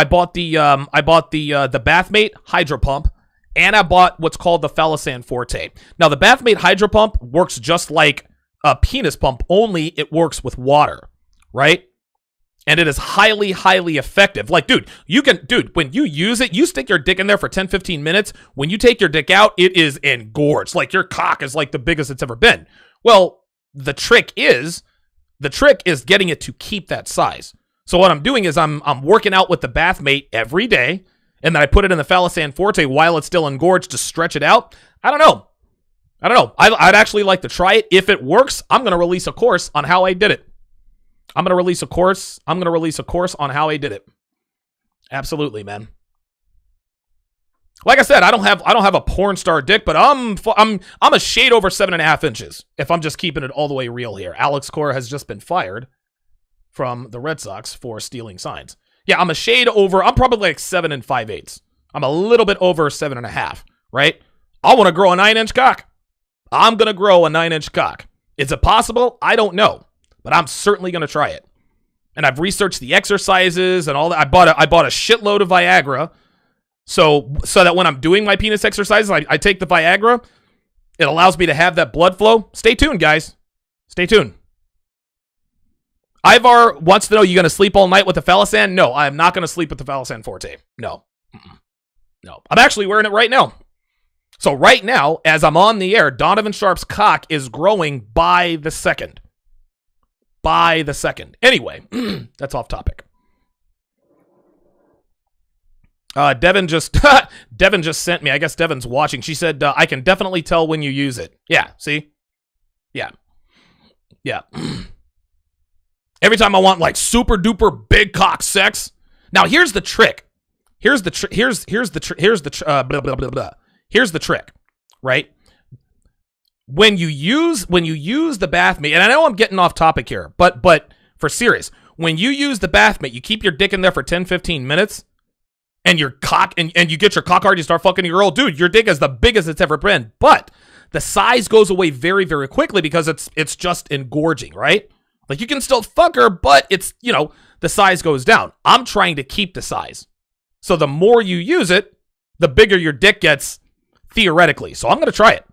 Bathmate hydro pump, and I bought what's called the Phalisan Forte. Now, the Bathmate hydro pump works just like a penis pump, only it works with water, right? And it is highly, highly effective. Like, dude, when you use it, you stick your dick in there for 10, 15 minutes. When you take your dick out, it is engorged. Like, your cock is like the biggest it's ever been. Well, the trick is getting it to keep that size. So what I'm doing is I'm working out with the Bathmate every day, and then I put it in the Phalisan Forte while it's still engorged to stretch it out. I don't know. I'd actually like to try it. If it works, I'm going to release a course on how I did it. I'm going to release a course on how I did it. Absolutely, man. Like I said, I don't have a porn star dick, but I'm a shade over 7.5 inches. If I'm just keeping it all the way real here. Alex Cora has just been fired from the Red Sox for stealing signs. Yeah, I'm a shade over. I'm probably like 7 5/8. I'm a little bit over 7.5. Right? I want to grow a 9-inch cock. I'm gonna grow a 9-inch cock. Is it possible? I don't know, but I'm certainly gonna try it. And I've researched the exercises and all that. I bought a shitload of Viagra. So that when I'm doing my penis exercises, I take the Viagra. It allows me to have that blood flow. Stay tuned, guys. Stay tuned. Ivar wants to know, you going to sleep all night with the Phalisan? No, I'm not going to sleep with the Phalisan Forte. No. No. I'm actually wearing it right now. So right now, as I'm on the air, Donovan Sharp's cock is growing by the second. By the second. Anyway, that's off topic. Devin just sent me. I guess Devin's watching. She said, I can definitely tell when you use it. Yeah, see? Yeah. Every time I want like super duper big cock sex. Now here's the trick. Here's the trick, right? When you use the Bathmate, and I know I'm getting off topic here, but for serious, when you use the Bathmate, you keep your dick in there for 10, 15 minutes. And your cock, and you get your cock hard, you start fucking your girl. Dude, your dick is the biggest it's ever been. But the size goes away very, very quickly because it's just engorging, right? Like, you can still fuck her, but it's, the size goes down. I'm trying to keep the size. So the more you use it, the bigger your dick gets, theoretically. So I'm going to try it.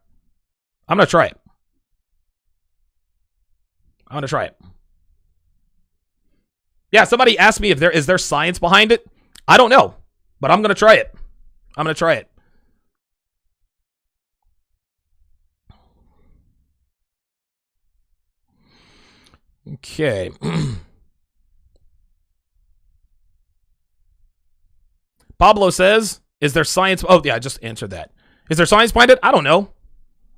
Yeah, somebody asked me if is there science behind it. I don't know. But I'm going to try it. Okay. Pablo says, is there science? Oh, yeah, I just answered that. Is there science behind it? I don't know.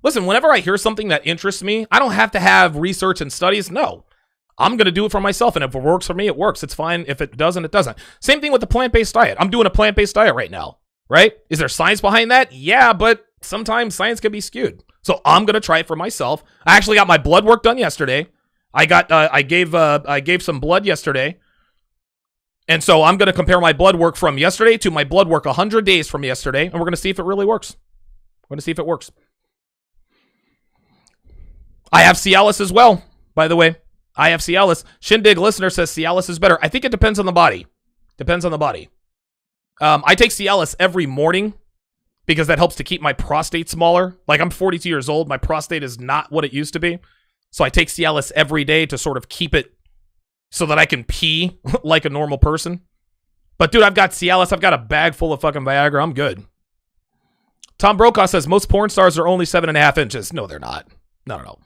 Listen, whenever I hear something that interests me, I don't have to have research and studies. No. I'm going to do it for myself, and if it works for me, it works. It's fine. If it doesn't, it doesn't. Same thing with the plant-based diet. I'm doing a plant-based diet right now. right? Is there science behind that? Yeah, but sometimes science can be skewed. So I'm going to try it for myself. I actually got my blood work done yesterday. I gave some blood yesterday. And so I'm going to compare my blood work from yesterday to my blood work 100 days from yesterday, and we're going to see if it really works. We're going to see if it works. I have Cialis as well, by the way. I have Cialis. Shindig listener says Cialis is better. I think it depends on the body. Depends on the body. I take Cialis every morning because that helps to keep my prostate smaller. Like, I'm 42 years old. My prostate is not what it used to be. So I take Cialis every day to sort of keep it so that I can pee like a normal person. But dude, I've got Cialis. I've got a bag full of fucking Viagra. I'm good. Tom Brokaw says most porn stars are only 7.5 inches. No, they're not. No.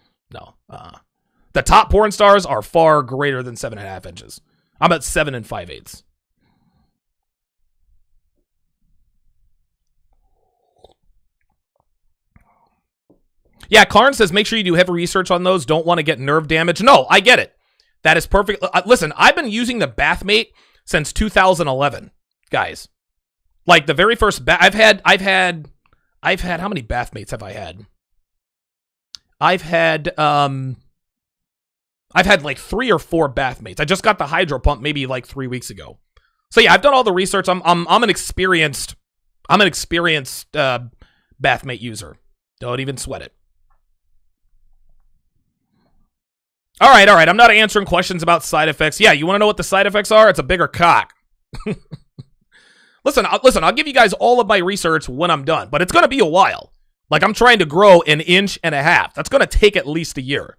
The top porn stars are far greater than 7.5 inches. I'm at 7 5/8. Yeah, Karn says make sure you do heavy research on those. Don't want to get nerve damage. No, I get it. That is perfect. Listen, I've been using the Bathmate since 2011, guys. Like the very first I've had how many Bathmates have I had? I've had like 3 or 4 Bathmates. I just got the hydro pump maybe like 3 weeks ago. So yeah, I've done all the research. I'm an experienced Bathmate user. Don't even sweat it. All right. I'm not answering questions about side effects. Yeah, you want to know what the side effects are? It's a bigger cock. Listen, I'll give you guys all of my research when I'm done, but it's going to be a while. Like, I'm trying to grow 1.5 inches. That's going to take at least a year,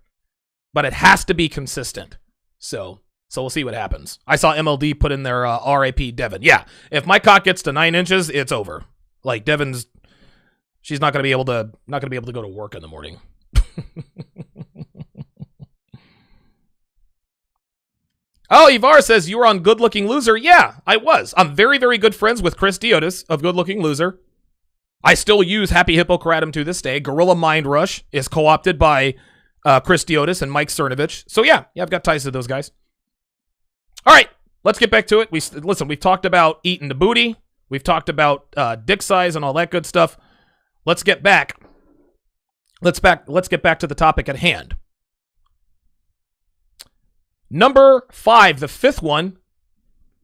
but it has to be consistent. So we'll see what happens. I saw MLD put in their RIP Devin. Yeah, if my cock gets to 9 inches, it's over. Like, Devin's, she's not going to be able to go to work in the morning. Oh, Ivar says you were on Good Looking Loser. Yeah, I was. I'm very, very good friends with Chris Diotis of Good Looking Loser. I still use Happy Hippocratum to this day. Gorilla Mind Rush is co-opted by Chris Diotis and Mike Cernovich. So yeah, I've got ties to those guys. All right, let's get back to it. We've talked about eating the booty. We've talked about dick size and all that good stuff. Let's get back. Let's get back to the topic at hand. Number 5, the fifth one,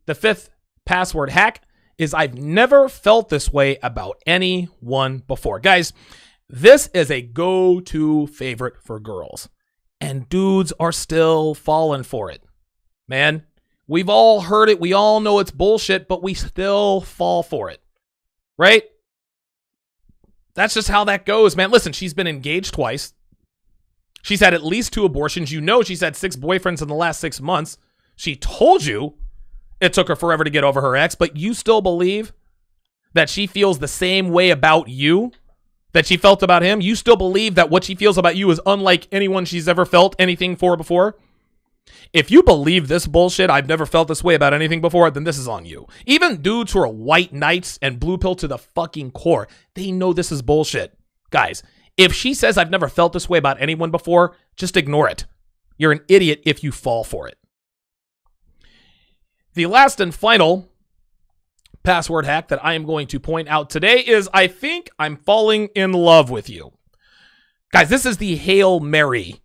the fifth password hack is I've never felt this way about anyone before. Guys, this is a go-to favorite for girls, and dudes are still falling for it. Man, we've all heard it. We all know it's bullshit, but we still fall for it, right? That's just how that goes, man. Listen, she's been engaged twice. She's had at least 2 abortions. You know she's had 6 boyfriends in the last 6 months. She told you it took her forever to get over her ex, but you still believe that she feels the same way about you that she felt about him? You still believe that what she feels about you is unlike anyone she's ever felt anything for before? If you believe this bullshit, I've never felt this way about anything before, then this is on you. Even dudes who are white knights and blue pill to the fucking core, they know this is bullshit. Guys, if she says I've never felt this way about anyone before, just ignore it. You're an idiot if you fall for it. The last and final password hack that I am going to point out today is I think I'm falling in love with you. Guys, this is the Hail Mary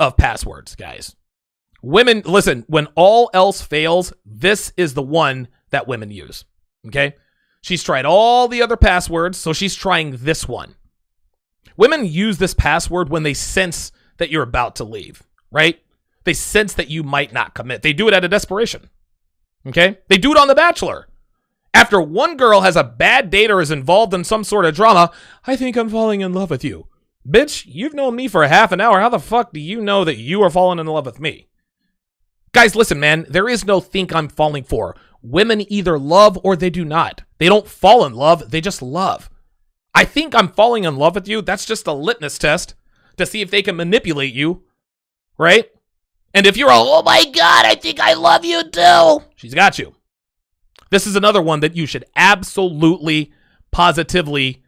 of passwords, guys. Women, listen, when all else fails, this is the one that women use, okay? She's tried all the other passwords, so she's trying this one. Women use this password when they sense that you're about to leave, right? They sense that you might not commit. They do it out of desperation, okay? They do it on The Bachelor. After one girl has a bad date or is involved in some sort of drama, I think I'm falling in love with you. Bitch, you've known me for a half an hour. How the fuck do you know that you are falling in love with me? Guys, listen, man, there is no think I'm falling for. Women either love or they do not. They don't fall in love, they just love. I think I'm falling in love with you. That's just a litmus test to see if they can manipulate you, right? And if you're all, oh my God, I think I love you too, she's got you. This is another one that you should absolutely, positively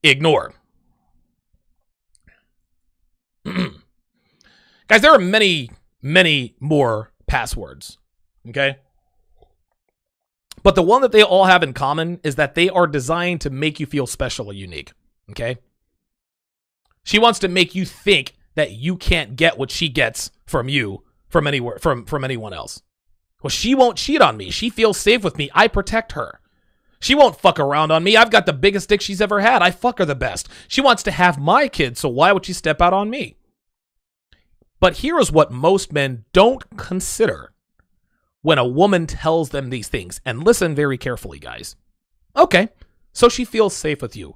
ignore. Guys, there are many, many more passwords, okay? But the one that they all have in common is that they are designed to make you feel special or unique. Okay? She wants to make you think that you can't get what she gets from you from anywhere from anyone else. Well, she won't cheat on me. She feels safe with me. I protect her. She won't fuck around on me. I've got the biggest dick she's ever had. I fuck her the best. She wants to have my kids, so why would she step out on me? But here is what most men don't consider when a woman tells them these things. And listen very carefully, guys. Okay, so she feels safe with you.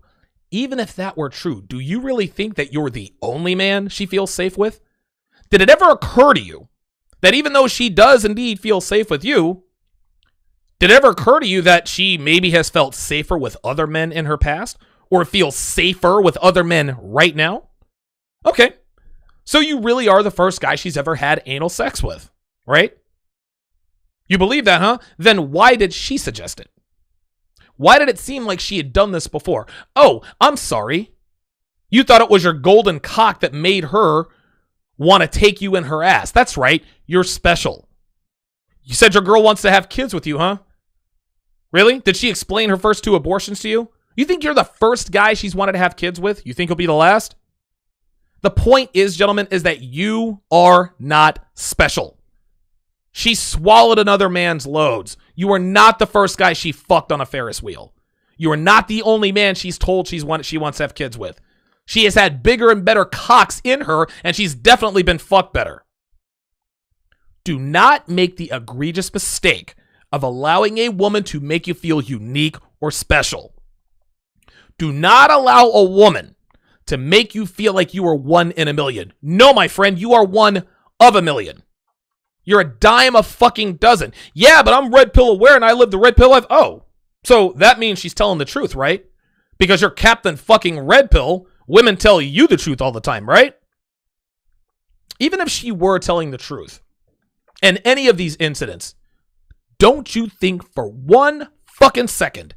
Even if that were true, do you really think that you're the only man she feels safe with? Did it ever occur to you that even though she does indeed feel safe with you, did it ever occur to you that she maybe has felt safer with other men in her past or feels safer with other men right now? Okay, so you really are the first guy she's ever had anal sex with, right? You believe that, huh? Then why did she suggest it? Why did it seem like she had done this before? Oh, I'm sorry. You thought it was your golden cock that made her want to take you in her ass. That's right. You're special. You said your girl wants to have kids with you, huh? Really? Did she explain her first 2 abortions to you? You think you're the first guy she's wanted to have kids with? You think he'll be the last? The point is, gentlemen, is that you are not special. She swallowed another man's loads. You are not the first guy she fucked on a Ferris wheel. You are not the only man she's told she wants to have kids with. She has had bigger and better cocks in her, and she's definitely been fucked better. Do not make the egregious mistake of allowing a woman to make you feel unique or special. Do not allow a woman to make you feel like you are 1 in a million. No, my friend, you are 1 of a million. You're a dime a fucking dozen. Yeah, but I'm red pill aware and I live the red pill life. Oh, so that means she's telling the truth, right? Because you're Captain fucking Red Pill. Women tell you the truth all the time, right? Even if she were telling the truth in any of these incidents, don't you think for 1 fucking second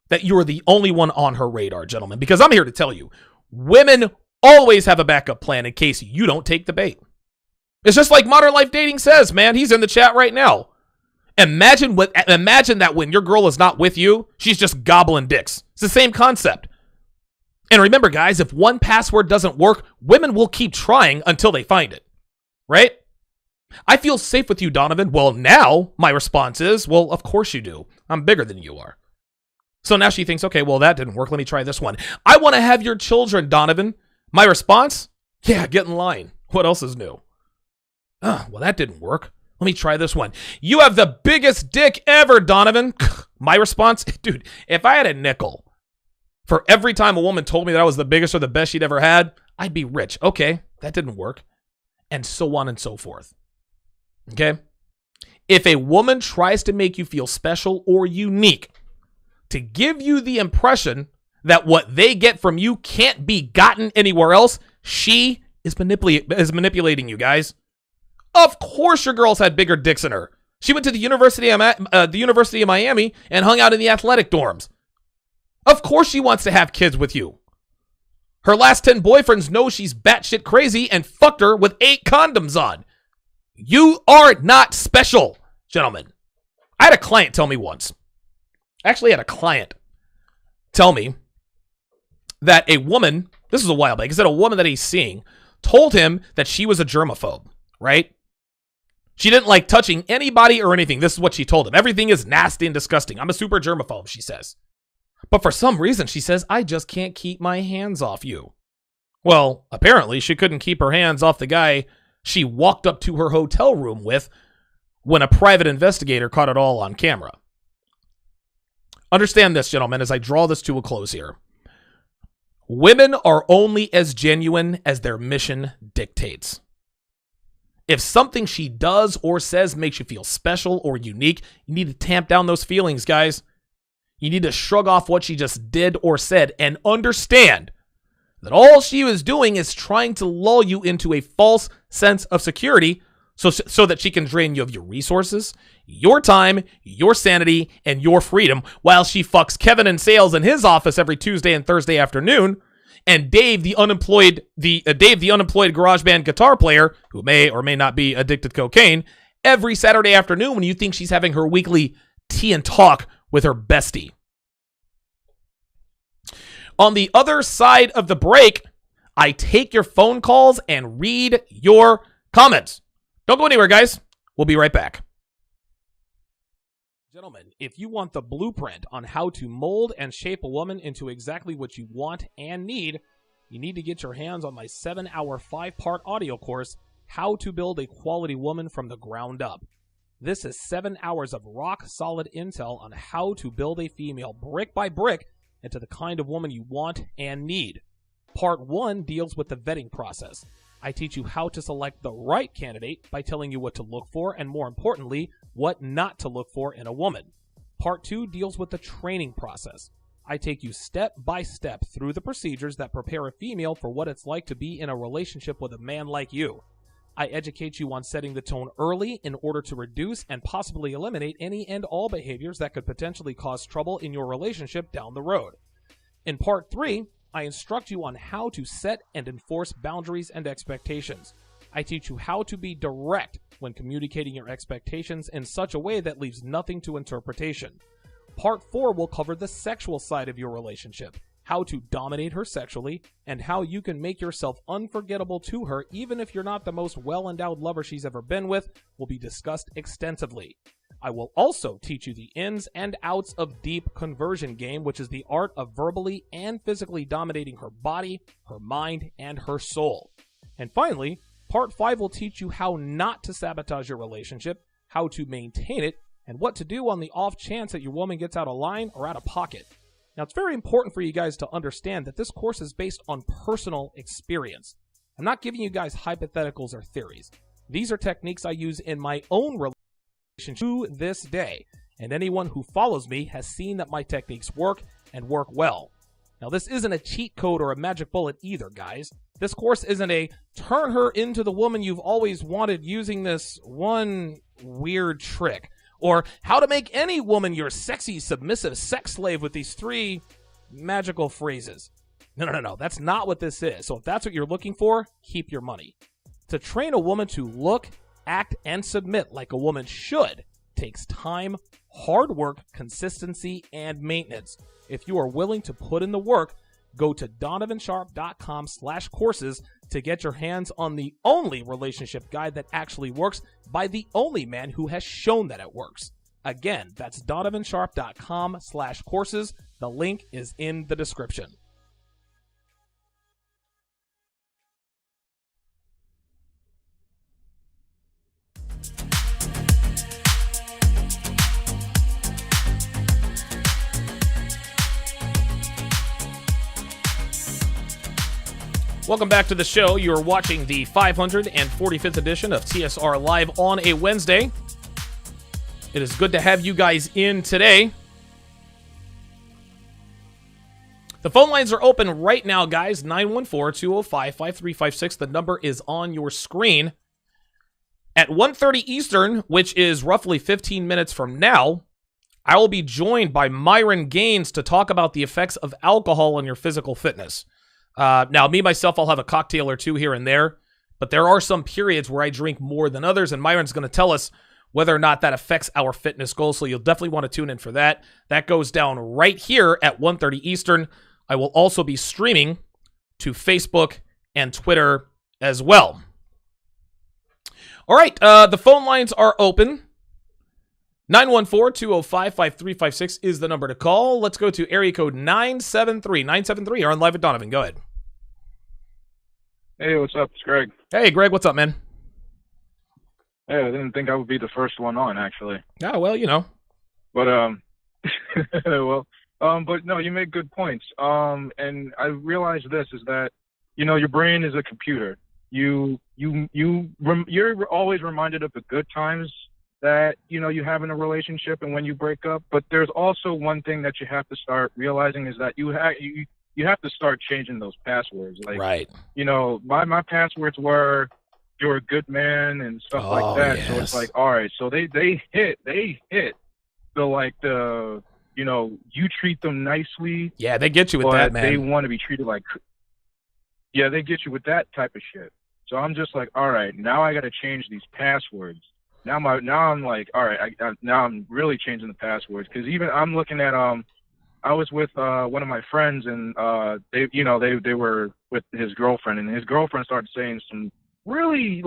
that you're the only one on her radar, gentlemen? Because I'm here to tell you, women always have a backup plan in case you don't take the bait. It's just like Modern Life Dating says, man. He's in the chat right now. Imagine that when your girl is not with you, she's just gobbling dicks. It's the same concept. And remember, guys, if one password doesn't work, women will keep trying until they find it. Right? I feel safe with you, Donovan. Well, now my response is, well, of course you do. I'm bigger than you are. So now she thinks, okay, well, that didn't work. Let me try this one. I want to have your children, Donovan. My response? Yeah, get in line. What else is new? Well, that didn't work. Let me try this one. You have the biggest dick ever, Donovan. My response? Dude, if I had a nickel for every time a woman told me that I was the biggest or the best she'd ever had, I'd be rich. Okay, that didn't work. And so on and so forth. Okay? If a woman tries to make you feel special or unique, to give you the impression that what they get from you can't be gotten anywhere else, she is manipulating you, guys. Of course your girl's had bigger dicks than her. She went to the University of Miami and hung out in the athletic dorms. Of course she wants to have kids with you. Her last 10 boyfriends know she's batshit crazy and fucked her with 8 condoms on. You are not special, gentlemen. I had a client tell me once. I actually had a client tell me that a woman, this was a while back, he said a woman that he's seeing told him that she was a germaphobe, right? She didn't like touching anybody or anything. This is what she told him. Everything is nasty and disgusting. I'm a super germaphobe, she says. But for some reason, she says, I just can't keep my hands off you. Well, apparently she couldn't keep her hands off the guy she walked up to her hotel room with when a private investigator caught it all on camera. Understand this, gentlemen, as I draw this to a close here. Women are only as genuine as their mission dictates. If something she does or says makes you feel special or unique, you need to tamp down those feelings, guys. You need to shrug off what she just did or said and understand that all she was doing is trying to lull you into a false sense of security so that she can drain you of your resources, your time, your sanity, and your freedom while she fucks Kevin in sales in his office every Tuesday and Thursday afternoon, and Dave, the unemployed garage band guitar player, who may or may not be addicted to cocaine, every Saturday afternoon when you think she's having her weekly tea and talk with her bestie. On the other side of the break, I take your phone calls and read your comments. Don't go anywhere, guys. We'll be right back. Gentlemen, if you want the blueprint on how to mold and shape a woman into exactly what you want and need, you need to get your hands on my 7-hour 5-part audio course, How to Build a Quality Woman from the Ground Up. This is 7 hours of rock-solid intel on how to build a female brick by brick into the kind of woman you want and need. Part 1 deals with the vetting process. I teach you how to select the right candidate by telling you what to look for and, more importantly, what not to look for in a woman. Part 2 deals with the training process. I take you step by step through the procedures that prepare a female for what it's like to be in a relationship with a man like you. I educate you on setting the tone early in order to reduce and possibly eliminate any and all behaviors that could potentially cause trouble in your relationship down the road. In Part 3, I instruct you on how to set and enforce boundaries and expectations. I teach you how to be direct when communicating your expectations in such a way that leaves nothing to interpretation. Part 4 will cover the sexual side of your relationship, how to dominate her sexually, and how you can make yourself unforgettable to her even if you're not the most well-endowed lover she's ever been with, will be discussed extensively. I will also teach you the ins and outs of deep conversion game, which is the art of verbally and physically dominating her body, her mind, and her soul. And finally, Part 5 will teach you how not to sabotage your relationship, how to maintain it, and what to do on the off chance that your woman gets out of line or out of pocket. Now, it's very important for you guys to understand that this course is based on personal experience. I'm not giving you guys hypotheticals or theories. These are techniques I use in my own relationship to this day, and anyone who follows me has seen that my techniques work and work well. Now, this isn't a cheat code or a magic bullet either, guys. This course isn't a turn her into the woman you've always wanted using this one weird trick, or how to make any woman your sexy, submissive sex slave with these 3 magical phrases. No. That's not what this is. So if that's what you're looking for, keep your money. To train a woman to look, act, and submit like a woman should takes time, hard work, consistency, and maintenance. If you are willing to put in the work, go to donovansharp.com/courses to get your hands on the only relationship guide that actually works by the only man who has shown that it works. Again, that's donovansharp.com/courses. The link is in the description. Welcome back to the show. You're watching the 545th edition of TSR Live on a Wednesday. It is good to have you guys in today. The phone lines are open right now, guys. 914-205-5356. The number is on your screen. At 1:30 Eastern, which is roughly 15 minutes from now, I will be joined by Myron Gaines to talk about the effects of alcohol on your physical fitness. Now, me, myself, I'll have a cocktail or two here and there, but there are some periods where I drink more than others, and Myron's going to tell us whether or not that affects our fitness goals, so you'll definitely want to tune in for that. That goes down right here at 1:30 Eastern. I will also be streaming to Facebook and Twitter as well. All right, the phone lines are open. 914-205-5356 is the number to call. Let's go to area code 973. 973, you're on Live with Donovan. Go ahead. Hey, what's up? It's Greg. Hey, Greg, what's up, man? Hey, I didn't think I would be the first one on, actually. Yeah, well, you know. But, but no, you make good points. And I realized this is that, you know, your brain is a computer. You're always reminded of the good times that, you know, you have in a relationship and when you break up. But there's also one thing that you have to start realizing is that you have to start changing those passwords. Like, right. You know, my passwords were, you're a good man and stuff like that. Yes. So it's like, all right, so they hit the, like, the, you know, you treat them nicely. Yeah, they get you with that, man. They want to be treated like, yeah, they get you with that type of shit. So I'm just like, all right, now I got to change these passwords. now I'm like, all right, now I'm really changing the passwords, because even I'm looking at I was with one of my friends, and they were with his girlfriend, and his girlfriend started saying some really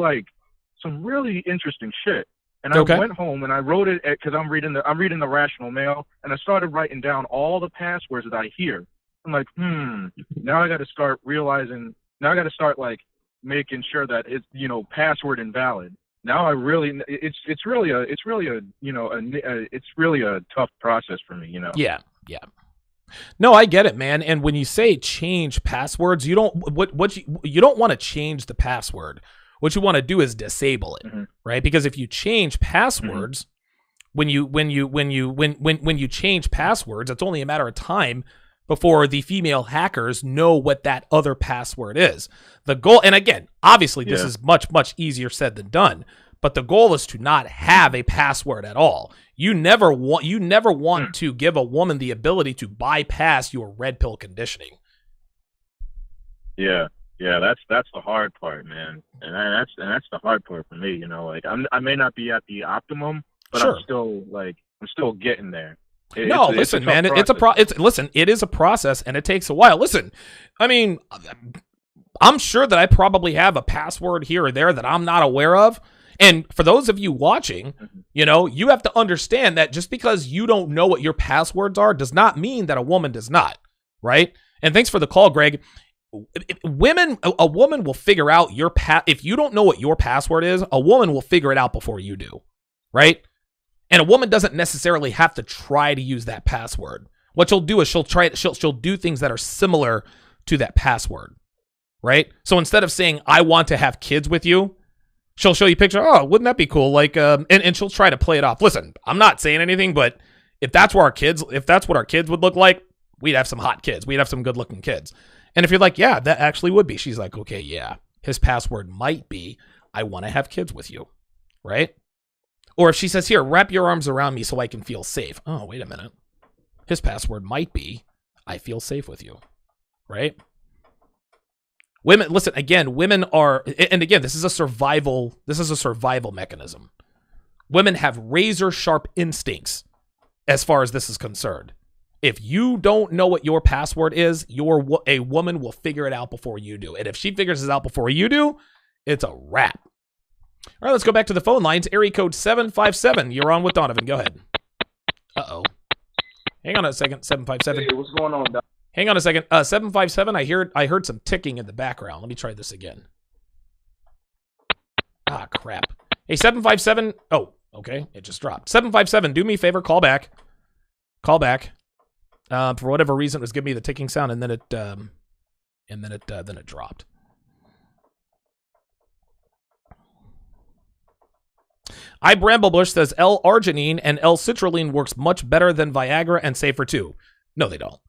interesting shit. And I went home and I wrote it, because I'm reading the Rational Mail, and I started writing down all the passwords that I hear. I'm like, now I got to start realizing. Now I got to start like making sure that it's password invalid. Now it's really a tough process for me. Yeah. No, I get it, man. And when you say change passwords, you don't you don't want to change the password. What you want to do is disable it, right? Because if you change passwords, when you change passwords, it's only a matter of time before the female hackers know what that other password is. The goal, and again, obviously this is much, much easier said than done, but the goal is to not have a password at all. You never want to give a woman the ability to bypass your red pill conditioning. Yeah, that's the hard part, man, and that's the hard part for me. Like I may not be at the optimum, but I'm still getting there. Listen, man, it is a process, and it takes a while. Listen, I mean, I'm sure that I probably have a password here or there that I'm not aware of. And for those of you watching, you have to understand that just because you don't know what your passwords are does not mean that a woman does not, right? And thanks for the call, Greg. A woman will figure out if you don't know what your password is, a woman will figure it out before you do, right? And a woman doesn't necessarily have to try to use that password. What she'll do is she'll do things that are similar to that password, right? So instead of saying, I want to have kids with you, she'll show you a picture. Oh, wouldn't that be cool? Like, and she'll try to play it off. Listen, I'm not saying anything, but if that's what our kids would look like, we'd have some hot kids. We'd have some good looking kids. And if you're like, yeah, that actually would be, she's like, okay, yeah, his password might be, I want to have kids with you, right? Or if she says, here, wrap your arms around me so I can feel safe. Oh, wait a minute. His password might be, I feel safe with you, right? Women, listen, again, women are, and again, this is a survival mechanism. Women have razor sharp instincts as far as this is concerned. If you don't know what your password is, a woman will figure it out before you do. And if she figures it out before you do, it's a wrap. All right, let's go back to the phone lines. Area code 757. You're on with Donovan. Go ahead. Uh-oh. Hang on a second, 757. Hey, what's going on, Doc? Hang on a second. 757, I heard some ticking in the background. Let me try this again. Ah, crap. Hey, 757. Oh, okay. It just dropped. 757, do me a favor. Call back. For whatever reason, it was giving me the ticking sound, and then it dropped. Bramblebush says L-arginine and L-citrulline works much better than Viagra and safer too. No, they don't.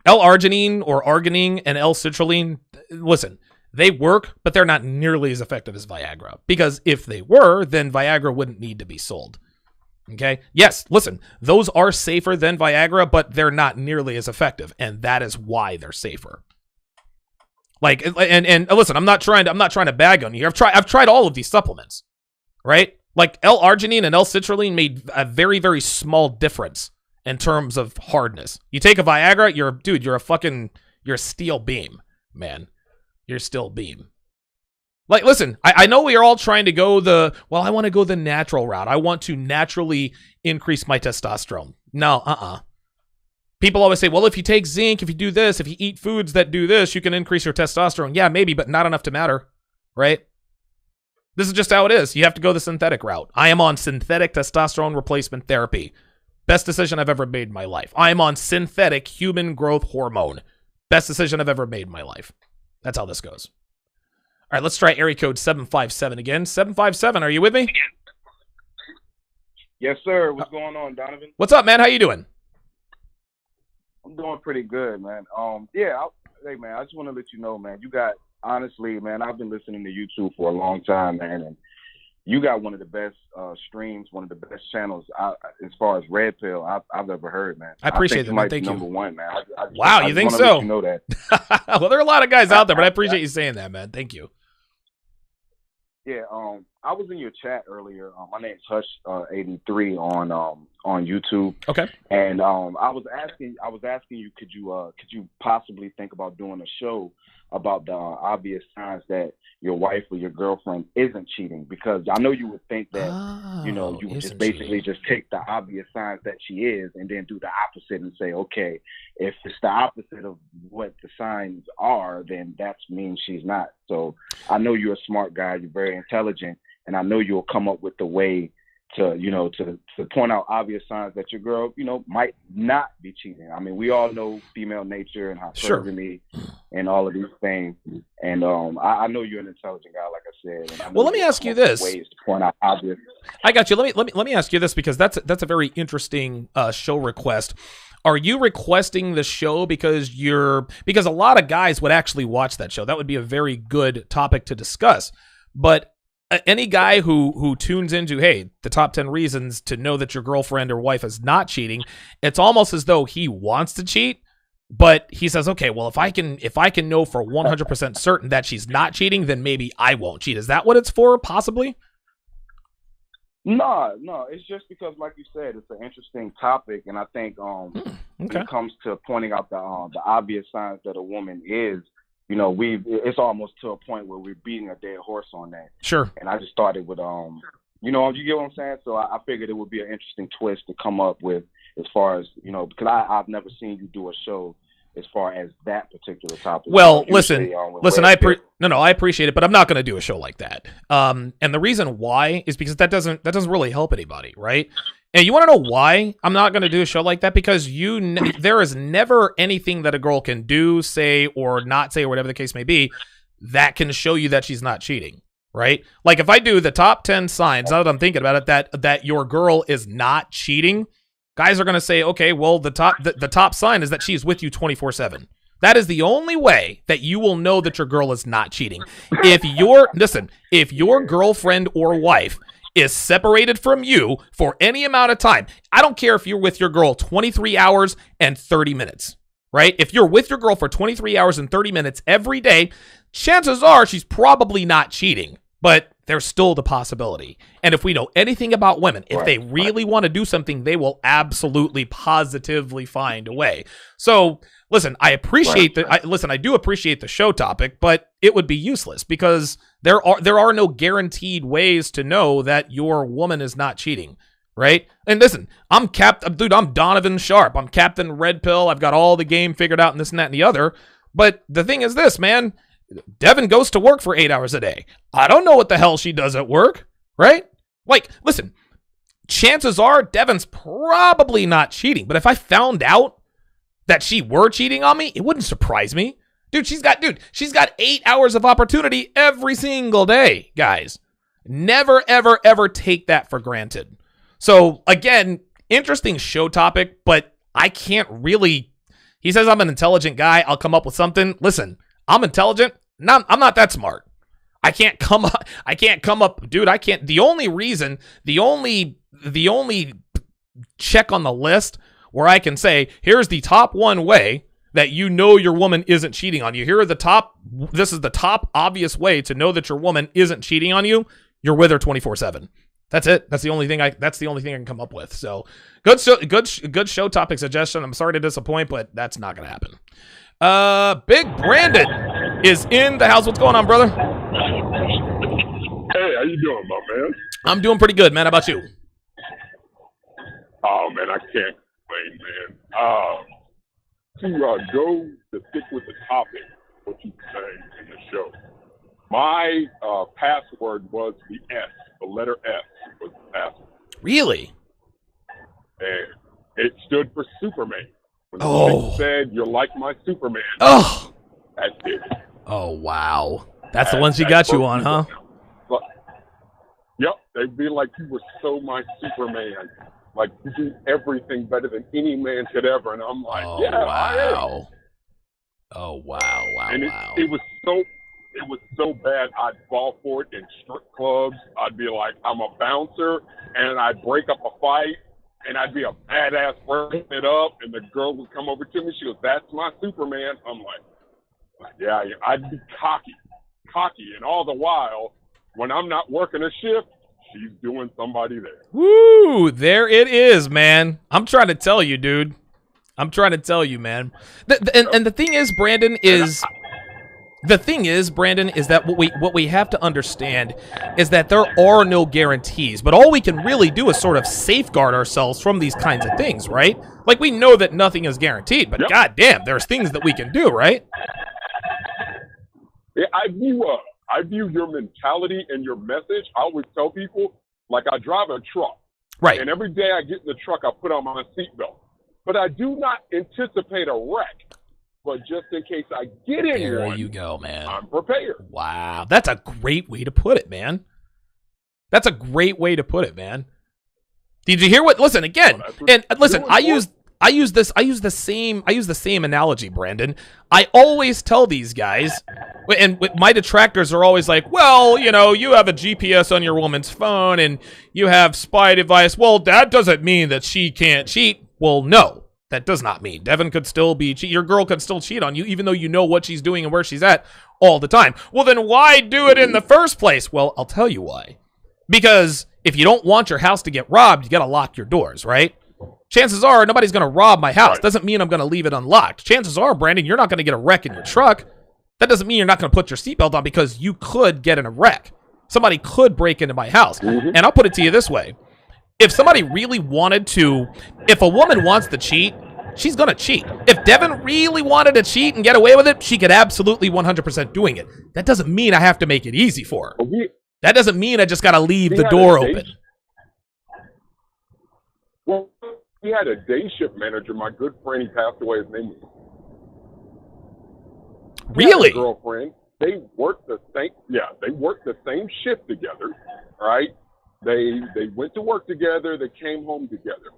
L-arginine or arginine and L-citrulline, listen, they work, but they're not nearly as effective as Viagra. Because if they were, then Viagra wouldn't need to be sold. Okay? Yes, listen, those are safer than Viagra, but they're not nearly as effective, and that is why they're safer. Like, and listen, I'm not trying to bag on you. I've tried all of these supplements, right? Like L-arginine and L-citrulline made a very, very small difference in terms of hardness. You take a Viagra, you're a steel beam, man. You're steel beam. Like, listen, I know we are all trying to go I want to go the natural route. I want to naturally increase my testosterone. No, People always say, well, if you take zinc, if you do this, if you eat foods that do this, you can increase your testosterone. Yeah, maybe, but not enough to matter, right? This is just how it is. You have to go the synthetic route. I am on synthetic testosterone replacement therapy. Best decision I've ever made in my life. I am on synthetic human growth hormone. Best decision I've ever made in my life. That's how this goes. All right, let's try area code 757 again. 757, are you with me? Yes, sir. What's going on, Donovan? What's up, man? How you doing? I'm doing pretty good, man. Hey, man, I just want to let you know, man, honestly, man, I've been listening to YouTube for a long time, man, and you got one of the best streams, one of the best channels as far as Red Pill I've ever heard, man. I appreciate it, man. Thank you. Number one, man. Wow, you think so? You know that. Well, there are a lot of guys out there, but I appreciate you saying that, man. Thank you. Yeah, I was in your chat earlier. My name's Hush83 on YouTube. Okay. And I was asking you, could you possibly think about doing a show about the obvious signs that your wife or your girlfriend isn't cheating? Because I know you would think that you would just basically just take the obvious signs that she is, and then do the opposite and say, okay, if it's the opposite of what the signs are, then that means she's not. So I know you're a smart guy, you're very intelligent, and I know you'll come up with the way to point out obvious signs that your girl, might not be cheating. I mean, we all know female nature and hypergamy and all of these things. And I know you're an intelligent guy, like I said. And I know well, let me ask you this. Ways to point out obvious. I got you. Let me ask you this, because that's a very interesting show request. Are you requesting the show because a lot of guys would actually watch that show? That would be a very good topic to discuss. But any guy who tunes into, hey, the top 10 reasons to know that your girlfriend or wife is not cheating, it's almost as though he wants to cheat, but he says, okay, well, if I can know for 100% certain that she's not cheating, then maybe I won't cheat. Is that what it's for, possibly? No, it's just because, like you said, it's an interesting topic, and I think when it comes to pointing out the obvious signs that a woman is, it's almost to a point where we're beating a dead horse on that. Sure. And I just started with, you get what I'm saying? So I figured it would be an interesting twist to come up with, as far as, because I've never seen you do a show as far as that particular topic. Well, listen, I appreciate it, but I'm not going to do a show like that. And the reason why is because that doesn't really help anybody, right? And you want to know why I'm not going to do a show like that? Because there is never anything that a girl can do, say, or not say, or whatever the case may be, that can show you that she's not cheating, right? Like if I do the top 10 signs, now that I'm thinking about it, that your girl is not cheating, guys are going to say, okay, well, the top sign is that she's with you 24/7. That is the only way that you will know that your girl is not cheating. If your girlfriend or wife is separated from you for any amount of time, I don't care if you're with your girl 23 hours and 30 minutes, right? If you're with your girl for 23 hours and 30 minutes every day, chances are she's probably not cheating, but there's still the possibility. And if we know anything about women, if they really want to do something, they will absolutely positively find a way. So listen, I do appreciate the show topic, but it would be useless because there are no guaranteed ways to know that your woman is not cheating, right? And listen, I'm Donovan Sharp. I'm Captain Red Pill. I've got all the game figured out and this and that and the other. But the thing is this, man, Devin goes to work for 8 hours a day. I don't know what the hell she does at work, right? Like, listen, chances are Devin's probably not cheating. But if I found out that she were cheating on me, it wouldn't surprise me. She's got 8 hours of opportunity every single day, guys. Never, ever, ever take that for granted. So again, interesting show topic, but I can't really, he says I'm an intelligent guy. I'll come up with something. Listen, I'm intelligent. No, I'm not that smart. I can't come up, dude. I can't. The only check on the list where I can say, here's the top one way that you know your woman isn't cheating on you. This is the top obvious way to know that your woman isn't cheating on you. You're with her 24/7. That's it. That's the only thing I can come up with. So good show topic suggestion. I'm sorry to disappoint, but that's not going to happen. Big Brandon is in the house. What's going on, brother? Hey, how you doing, my man? I'm doing pretty good, man. How about you? Oh, man, I can't complain, man. To stick with the topic, what you were saying in the show, my password was the S. The letter S was the password. Really? And it stood for Superman. When the thing said, "You're like my Superman." Oh, that's it. Oh, wow. That's the one she got you on, huh? But, yep. They'd be like, "You were so my Superman. Like, you do everything better than any man could ever." And I'm like, oh, "Yeah, wow. I am." Oh, wow. And it was so bad. I'd fall for it in strip clubs. I'd be like, I'm a bouncer, and I'd break up a fight. And I'd be a badass breaking it up, and the girl would come over to me. She goes, "That's my Superman." I'm like, yeah, I'd be cocky. And all the while, when I'm not working a shift, she's doing somebody there. Woo! There it is, man. I'm trying to tell you, dude. I'm trying to tell you, man. And the thing is, Brandon, is that what we have to understand is that there are no guarantees, but all we can really do is sort of safeguard ourselves from these kinds of things, right? Like, we know that nothing is guaranteed, but goddamn, there's things that we can do, right? Yeah, I view your mentality and your message. I always tell people, like, I drive a truck, right? And every day I get in the truck, I put on my seatbelt. But I do not anticipate a wreck. But just in case I get in there one, you go, man. I'm prepared. Wow, that's a great way to put it, man. That's a great way to put it, man. Did you hear what? Listen again, and listen. I use the same analogy, Brandon. I always tell these guys, and my detractors are always like, well, you know, you have a GPS on your woman's phone and you have spy device. Well, that doesn't mean that she can't cheat. Well, no, that does not mean. Devin could still be cheat. Your girl could still cheat on you, even though you know what she's doing and where she's at all the time. Well, then why do it in the first place? Well, I'll tell you why. Because if you don't want your house to get robbed, you got to lock your doors, right? Chances are nobody's going to rob my house. Doesn't mean I'm going to leave it unlocked. Chances are, Brandon, you're not going to get a wreck in your truck. That doesn't mean you're not going to put your seatbelt on, because you could get in a wreck. Somebody could break into my house. And I'll put it to you this way. If somebody really wanted to, if a woman wants to cheat, she's going to cheat. If Devin really wanted to cheat and get away with it, she could absolutely 100% doing it. That doesn't mean I have to make it easy for her. That doesn't mean I just got to leave the door open. Well, we had a day shift manager. My good friend, he passed away. His name was... Really? Girlfriend. They worked the same. Yeah, they worked the same shift together. Right? They went to work together. They came home together.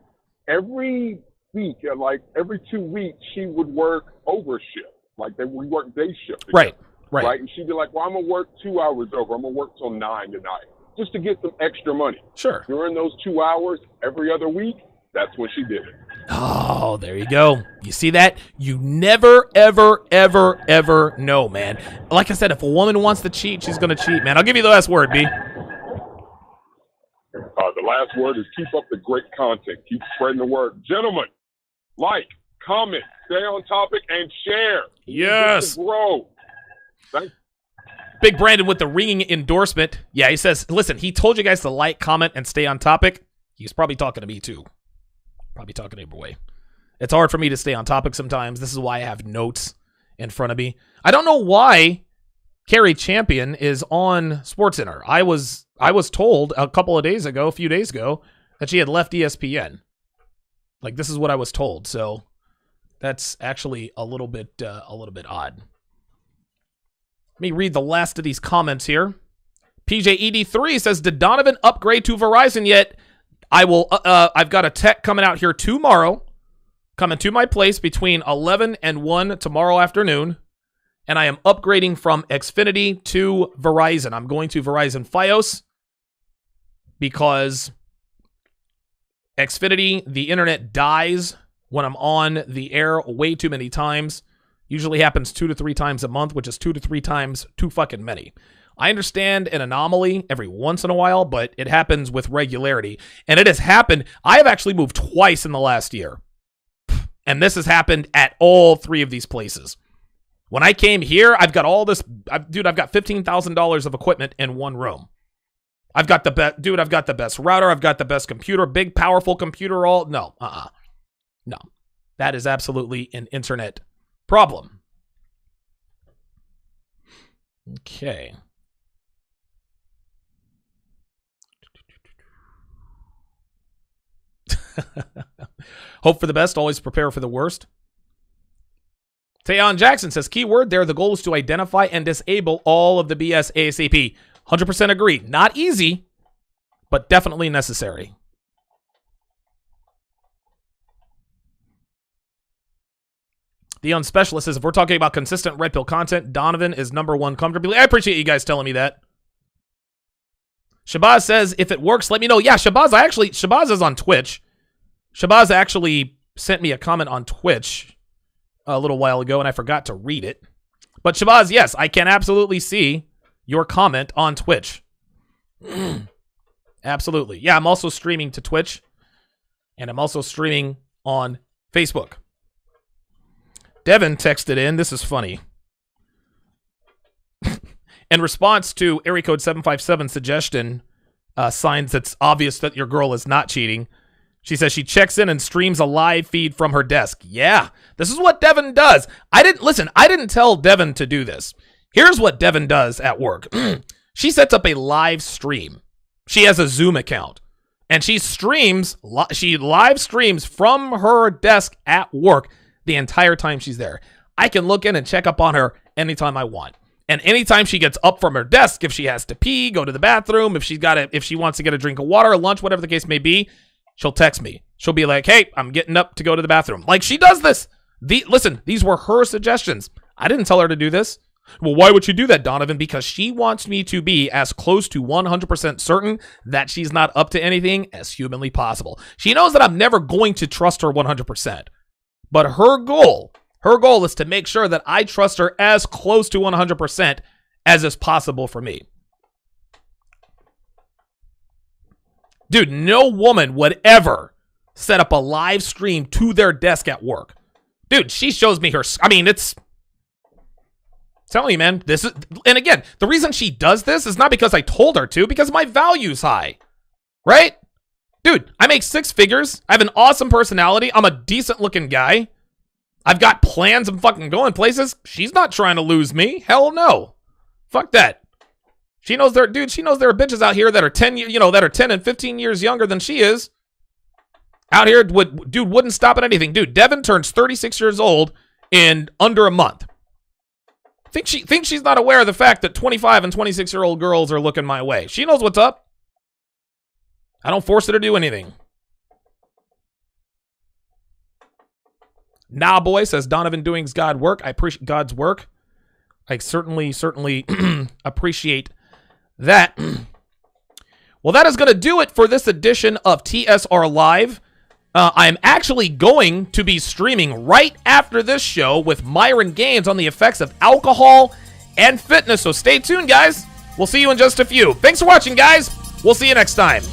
Every week, like every 2 weeks, she would work overshift. Like we worked day shift together. Right. And she'd be like, well, I'm going to work 2 hours over. I'm going to work till 9 tonight just to get some extra money. Sure. During those 2 hours, every other week, that's when she did it. Oh, there you go. You see that? You never, ever, ever, ever know, man. Like I said, if a woman wants to cheat, she's going to cheat, man. I'll give you the last word, B. The last word is keep up the great content. Keep spreading the word. Gentlemen, like, comment, stay on topic, and share. Yes. Grow. Thanks. Big Brandon with the ringing endorsement. Yeah, he says, listen, he told you guys to like, comment, and stay on topic. He's probably talking to me, too. Probably talking either way. It's hard for me to stay on topic sometimes. This is why I have notes in front of me. I don't know why Carrie Champion is on SportsCenter. I was told a few days ago, that she had left ESPN. Like, this is what I was told. So that's actually a little bit odd. Let me read the last of these comments here. PJED3 says, did Donovan upgrade to Verizon yet? I've got a tech coming out here tomorrow, coming to my place between 11 and 1 tomorrow afternoon, and I am upgrading from Xfinity to Verizon. I'm going to Verizon Fios because Xfinity, the internet dies when I'm on the air way too many times. Usually happens 2 to 3 times a month, which is 2 to 3 times too fucking many. I understand an anomaly every once in a while, but it happens with regularity. And it has happened. I have actually moved twice in the last year. And this has happened at all 3 of these places. When I came here, I've got all this. Dude, I've got $15,000 of equipment in one room. I've got the best. Dude, I've got the best router. I've got the best computer. Big, powerful computer. No. No. That is absolutely an internet problem. Okay. Hope for the best, always prepare for the worst. Tayon Jackson says, keyword there, the goal is to identify and disable all of the BS ASAP. 100% agree. Not easy, but definitely necessary. The Unspecialist says, if we're talking about consistent Red Pill content, Donovan is number 1 comfortably. I appreciate you guys telling me that. Shabazz says, if it works, let me know. Yeah, Shabazz is on Twitch. Shabazz actually sent me a comment on Twitch a little while ago, and I forgot to read it. But Shabazz, yes, I can absolutely see your comment on Twitch. Absolutely. Yeah, I'm also streaming to Twitch, and I'm also streaming on Facebook. Devin texted in. This is funny. In response to area code 757 suggestion, signs it's obvious that your girl is not cheating, she says she checks in and streams a live feed from her desk. Yeah, this is what Devin does. I didn't tell Devin to do this. Here's what Devin does at work. She sets up a live stream. She has a Zoom account, and she live streams from her desk at work the entire time she's there. I can look in and check up on her anytime I want. And anytime she gets up from her desk, if she has to pee, go to the bathroom, if she wants to get a drink of water or lunch, whatever the case may be, she'll text me. She'll be like, hey, I'm getting up to go to the bathroom. Like, she does this. Listen, these were her suggestions. I didn't tell her to do this. Well, why would you do that, Donovan? Because she wants me to be as close to 100% certain that she's not up to anything as humanly possible. She knows that I'm never going to trust her 100%. But her goal is to make sure that I trust her as close to 100% as is possible for me. Dude, no woman would ever set up a live stream to their desk at work. Dude, she shows me her... I mean, it's... telling you, man, this is... And again, the reason she does this is not because I told her to, because my value's high. Right? Dude, I make 6 figures. I have an awesome personality. I'm a decent-looking guy. I've got plans. I'm fucking going places. She's not trying to lose me. Hell no. Fuck that. She knows there are bitches out here that are 10 and 15 years younger than she is. Out here, wouldn't stop at anything. Dude, Devin turns 36 years old in under a month. Think she's not aware of the fact that 25 and 26-year-old girls are looking my way. She knows what's up. I don't force her to do anything. Nah, boy, says Donovan doing God's work. I appreciate God's work. I certainly appreciate that. Well, that is going to do it for this edition of TSR Live. I'm actually going to be streaming right after this show with Myron Gaines on the effects of alcohol and fitness. So stay tuned, guys. We'll see you in just a few. Thanks for watching, guys. We'll see you next time.